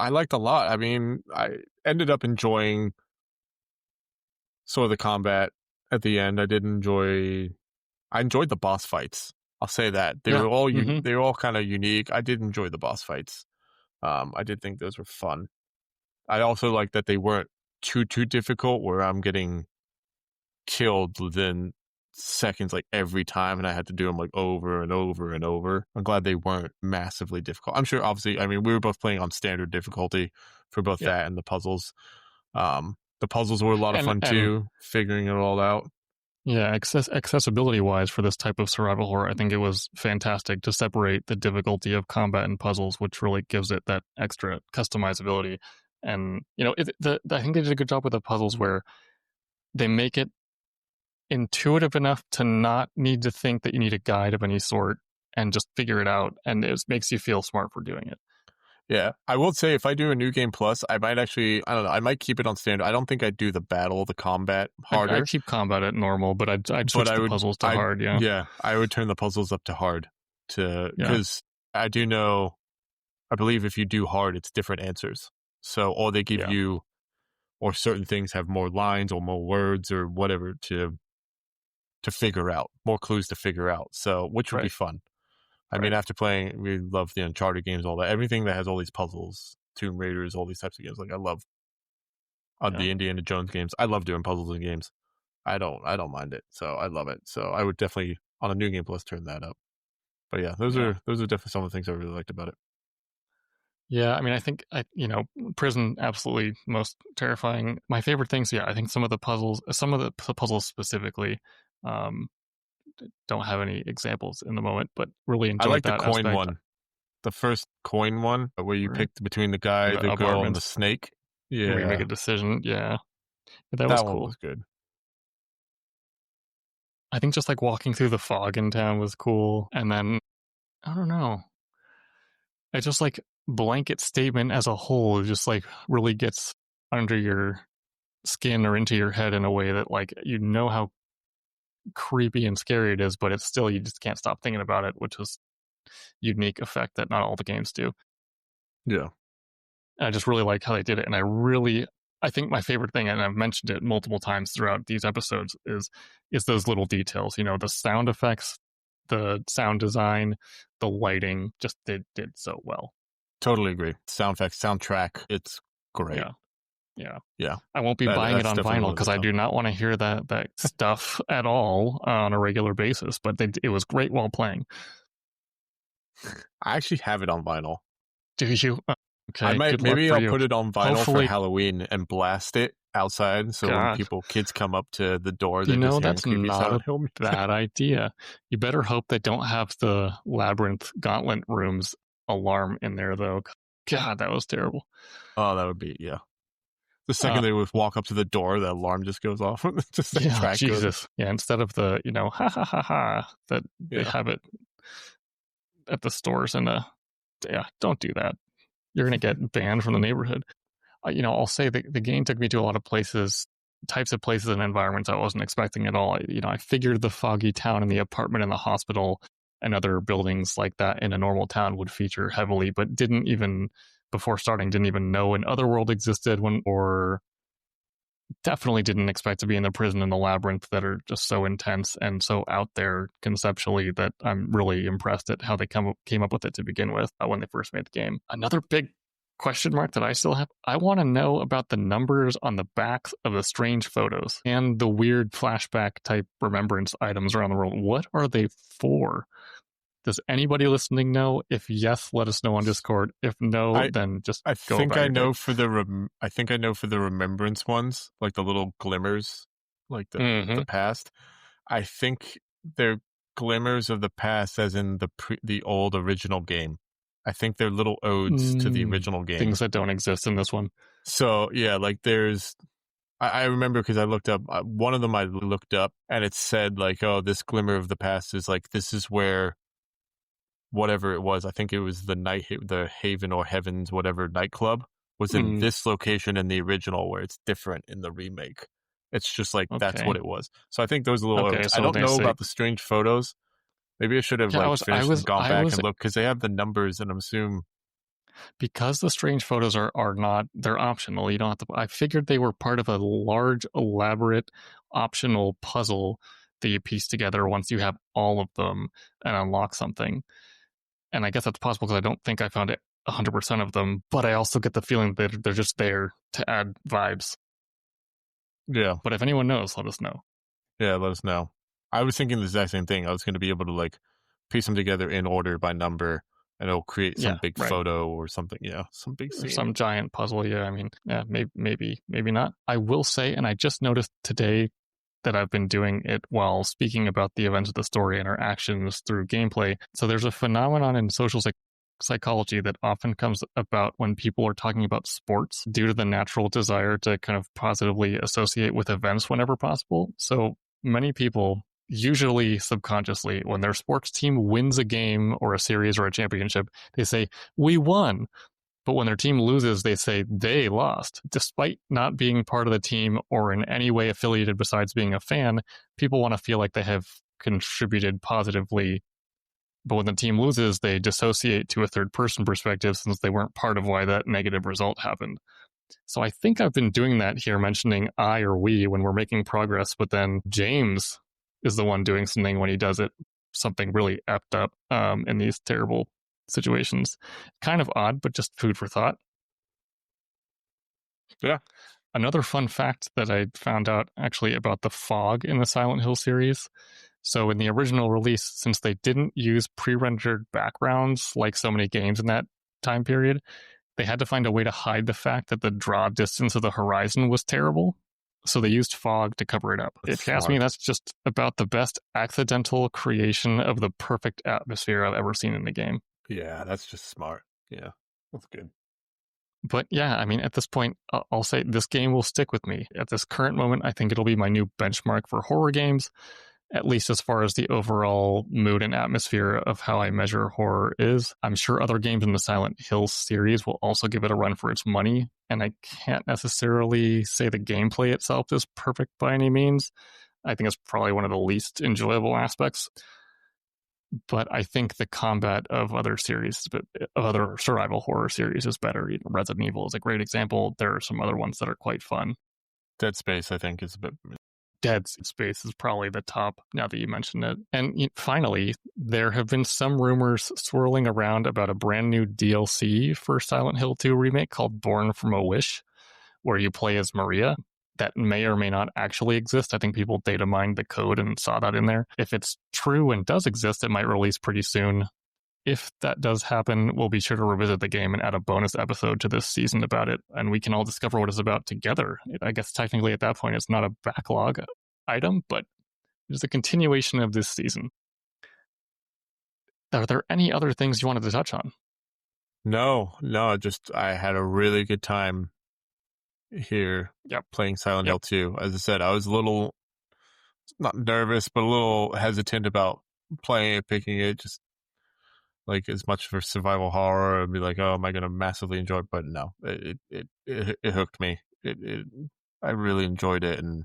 liked a lot. I mean, I ended up enjoying sort of the combat at the end. I enjoyed the boss fights. I'll say that they were all they were all kind of unique. I did enjoy the boss fights. I did think those were fun. I also like that they weren't too difficult, where I'm getting killed within seconds like every time, and I had to do them like over and over and over. I'm glad they weren't massively difficult. I'm sure, obviously, I mean, we were both playing on standard difficulty for both that and the puzzles. The puzzles were a lot of fun too, figuring it all out. Yeah, accessibility wise for this type of survival horror, I think it was fantastic to separate the difficulty of combat and puzzles, which really gives it that extra customizability. And I think they did a good job with the puzzles, where they make it intuitive enough to not need to think that you need a guide of any sort and just figure it out. And it makes you feel smart for doing it. Yeah, I will say if I do a New Game Plus, I might actually, I don't know, I might keep it on standard. I don't think I'd do the combat harder. I'd keep combat at normal, but I'd switch the puzzles to hard, yeah. Yeah, I would turn the puzzles up to hard because I do know, I believe if you do hard, it's different answers. So, or they give you, or certain things have more lines or more words or whatever to figure out, more clues to figure out. So, which would be fun. I mean, after playing, we love the Uncharted games, all that, everything that has all these puzzles, Tomb Raiders, all these types of games. Like I love the Indiana Jones games. I love doing puzzles in games. I don't mind it. So I love it. So I would definitely on a New Game Plus turn that up. But yeah, those are definitely some of the things I really liked about it. Yeah, I mean, I think prison absolutely most terrifying. My favorite things, I think some of the puzzles specifically. Don't have any examples in the moment, but really enjoyed I like that the coin aspect. one. The first coin one where you picked between the guy, the girl, and the snake. Yeah. Where you make a decision. Yeah. That was cool. One was good. I think just like walking through the fog in town was cool. And then, I don't know. It just like blanket statement as a whole just like really gets under your skin or into your head in a way that like, how creepy and scary it is, but it's still, you just can't stop thinking about it, which is unique effect that not all the games do. Yeah. And I just really like how they did it. And I think my favorite thing, and I've mentioned it multiple times throughout these episodes, is those little details, the sound effects, the sound design, the lighting, just did so well. Totally agree. Sound effects, soundtrack, it's great. Yeah. I won't be buying it on vinyl because I do not want to hear that stuff at all on a regular basis, but it was great while playing. I actually have it on vinyl. Do you? Okay. Maybe I'll put it on vinyl for Halloween and blast it outside. So when kids come up to the door, they're that's not a bad idea. You better hope they don't have the Labyrinth Gauntlet Rooms alarm in there, though. God, that was terrible. Oh, that would be, The second they would walk up to the door, the alarm just goes off. Just the track Jesus. goes. Yeah, instead of the, ha ha ha ha, that they have it at the stores. And don't do that. You're going to get banned from the neighborhood. I'll say the game took me to a lot of types of places and environments I wasn't expecting at all. I figured the foggy town and the apartment and the hospital and other buildings like that in a normal town would feature heavily, but before starting, didn't even know an Otherworld existed or definitely didn't expect to be in the prison and the labyrinth that are just so intense and so out there conceptually that I'm really impressed at how they came up with it to begin with when they first made the game. Another big question mark that I still have, I want to know about the numbers on the backs of the strange photos and the weird flashback type remembrance items around the world. What are they for? Does anybody listening know? If yes, let us know on Discord. If no, then just I go think about I know it. for the remembrance ones, like the little glimmers, like the past. I think they're glimmers of the past, as in the old original game. I think they're little odes to the original game, things that don't exist in this one. So yeah, like there's. I remember because I looked up one of them. I looked up and it said like, "Oh, this glimmer of the past is like this is where." Whatever it was, I think it was the Haven or Heavens, whatever nightclub was in this location in the original, where it's different in the remake. It's just like that's what it was. So I think those little. So I don't know about the strange photos. Maybe I should have finished and gone back and looked because they have the numbers, and I'm assuming because the strange photos are not, they're optional. You don't have to. I figured they were part of a large, elaborate, optional puzzle that you piece together once you have all of them and unlock something. And I guess that's possible because I don't think I found it 100% of them, but I also get the feeling that they're just there to add vibes. Yeah. But if anyone knows, let us know. Yeah, let us know. I was thinking the exact same thing. I was going to be able to like piece them together in order by number, and it'll create some big photo or something. Yeah, some big scene. Some giant puzzle. Yeah, I mean, maybe not. I will say, and I just noticed today that I've been doing it while speaking about the events of the story and our actions through gameplay. So there's a phenomenon in social psychology that often comes about when people are talking about sports due to the natural desire to kind of positively associate with events whenever possible. So many people, usually subconsciously, when their sports team wins a game or a series or a championship, they say, "We won." But when their team loses, they say they lost. Despite not being part of the team or in any way affiliated besides being a fan, people want to feel like they have contributed positively. But when the team loses, they dissociate to a third person perspective since they weren't part of why that negative result happened. So I think I've been doing that here, mentioning I or we when we're making progress, but then James is the one doing something when he does it, something really effed up in these terrible situations. Kind of odd, but just food for thought. Yeah. Another fun fact that I found out actually about the fog in the Silent Hill series. So in the original release, since they didn't use pre-rendered backgrounds like so many games in that time period, they had to find a way to hide the fact that the draw distance of the horizon was terrible. So they used fog to cover it up. If you ask me, that's just about the best accidental creation of the perfect atmosphere I've ever seen in the game. Yeah, that's just smart. Yeah, that's good. But yeah, I mean, at this point, I'll say this game will stick with me. At this current moment, I think it'll be my new benchmark for horror games, at least as far as the overall mood and atmosphere of how I measure horror is. I'm sure other games in the Silent Hill series will also give it a run for its money, and I can't necessarily say the gameplay itself is perfect by any means. I think it's probably one of the least enjoyable aspects. But I think the combat of other series, of other survival horror series, is better. Resident Evil is a great example. There are some other ones that are quite fun. Dead Space, I think, is a bit... Dead Space is probably the top now that you mentioned it. And finally, there have been some rumors swirling around about a brand new DLC for Silent Hill 2 Remake called Born from a Wish, where you play as Maria. That may or may not actually exist. I think people data mined the code and saw that in there. If it's true and does exist, it might release pretty soon. If that does happen, we'll be sure to revisit the game and add a bonus episode to this season about it, and we can all discover what it's about together. I guess technically at that point it's not a backlog item, but it's a continuation of this season. Are there any other things you wanted to touch on? No, just I had a really good time here playing Silent Hill 2. As I said, I was a little, not nervous, but a little hesitant about playing it, picking it, just like as much for survival horror and be like, oh, am I going to massively enjoy it? But no, it hooked me. I really enjoyed it, and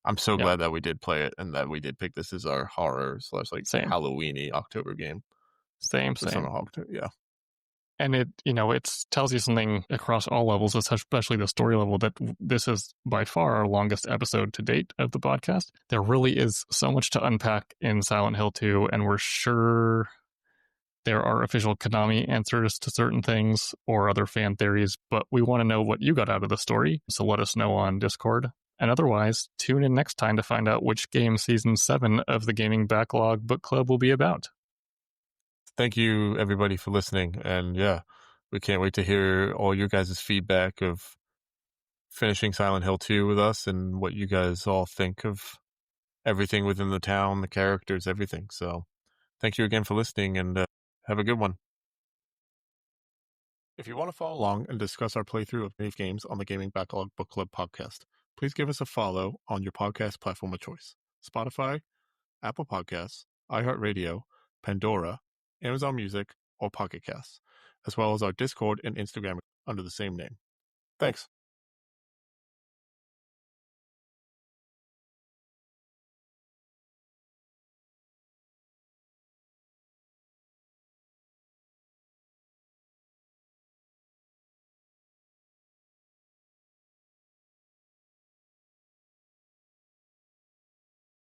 I'm so glad that we did play it and that we did pick this as our horror / Halloween-y October game. Same. Yeah. And it tells you something across all levels, especially the story level, that this is by far our longest episode to date of the podcast. There really is so much to unpack in Silent Hill 2, and we're sure there are official Konami answers to certain things or other fan theories, but we want to know what you got out of the story, so let us know on Discord. And otherwise, tune in next time to find out which game Season 7 of the Gaming Backlog Book Club will be about. Thank you, everybody, for listening. And yeah, we can't wait to hear all your guys' feedback of finishing Silent Hill 2 with us and what you guys all think of everything within the town, the characters, everything. So thank you again for listening, and have a good one. If you want to follow along and discuss our playthrough of many games on the Gaming Backlog Book Club podcast, please give us a follow on your podcast platform of choice: Spotify, Apple Podcasts, iHeartRadio, Pandora, Amazon Music, or Pocket Casts, as well as our Discord and Instagram under the same name. Thanks.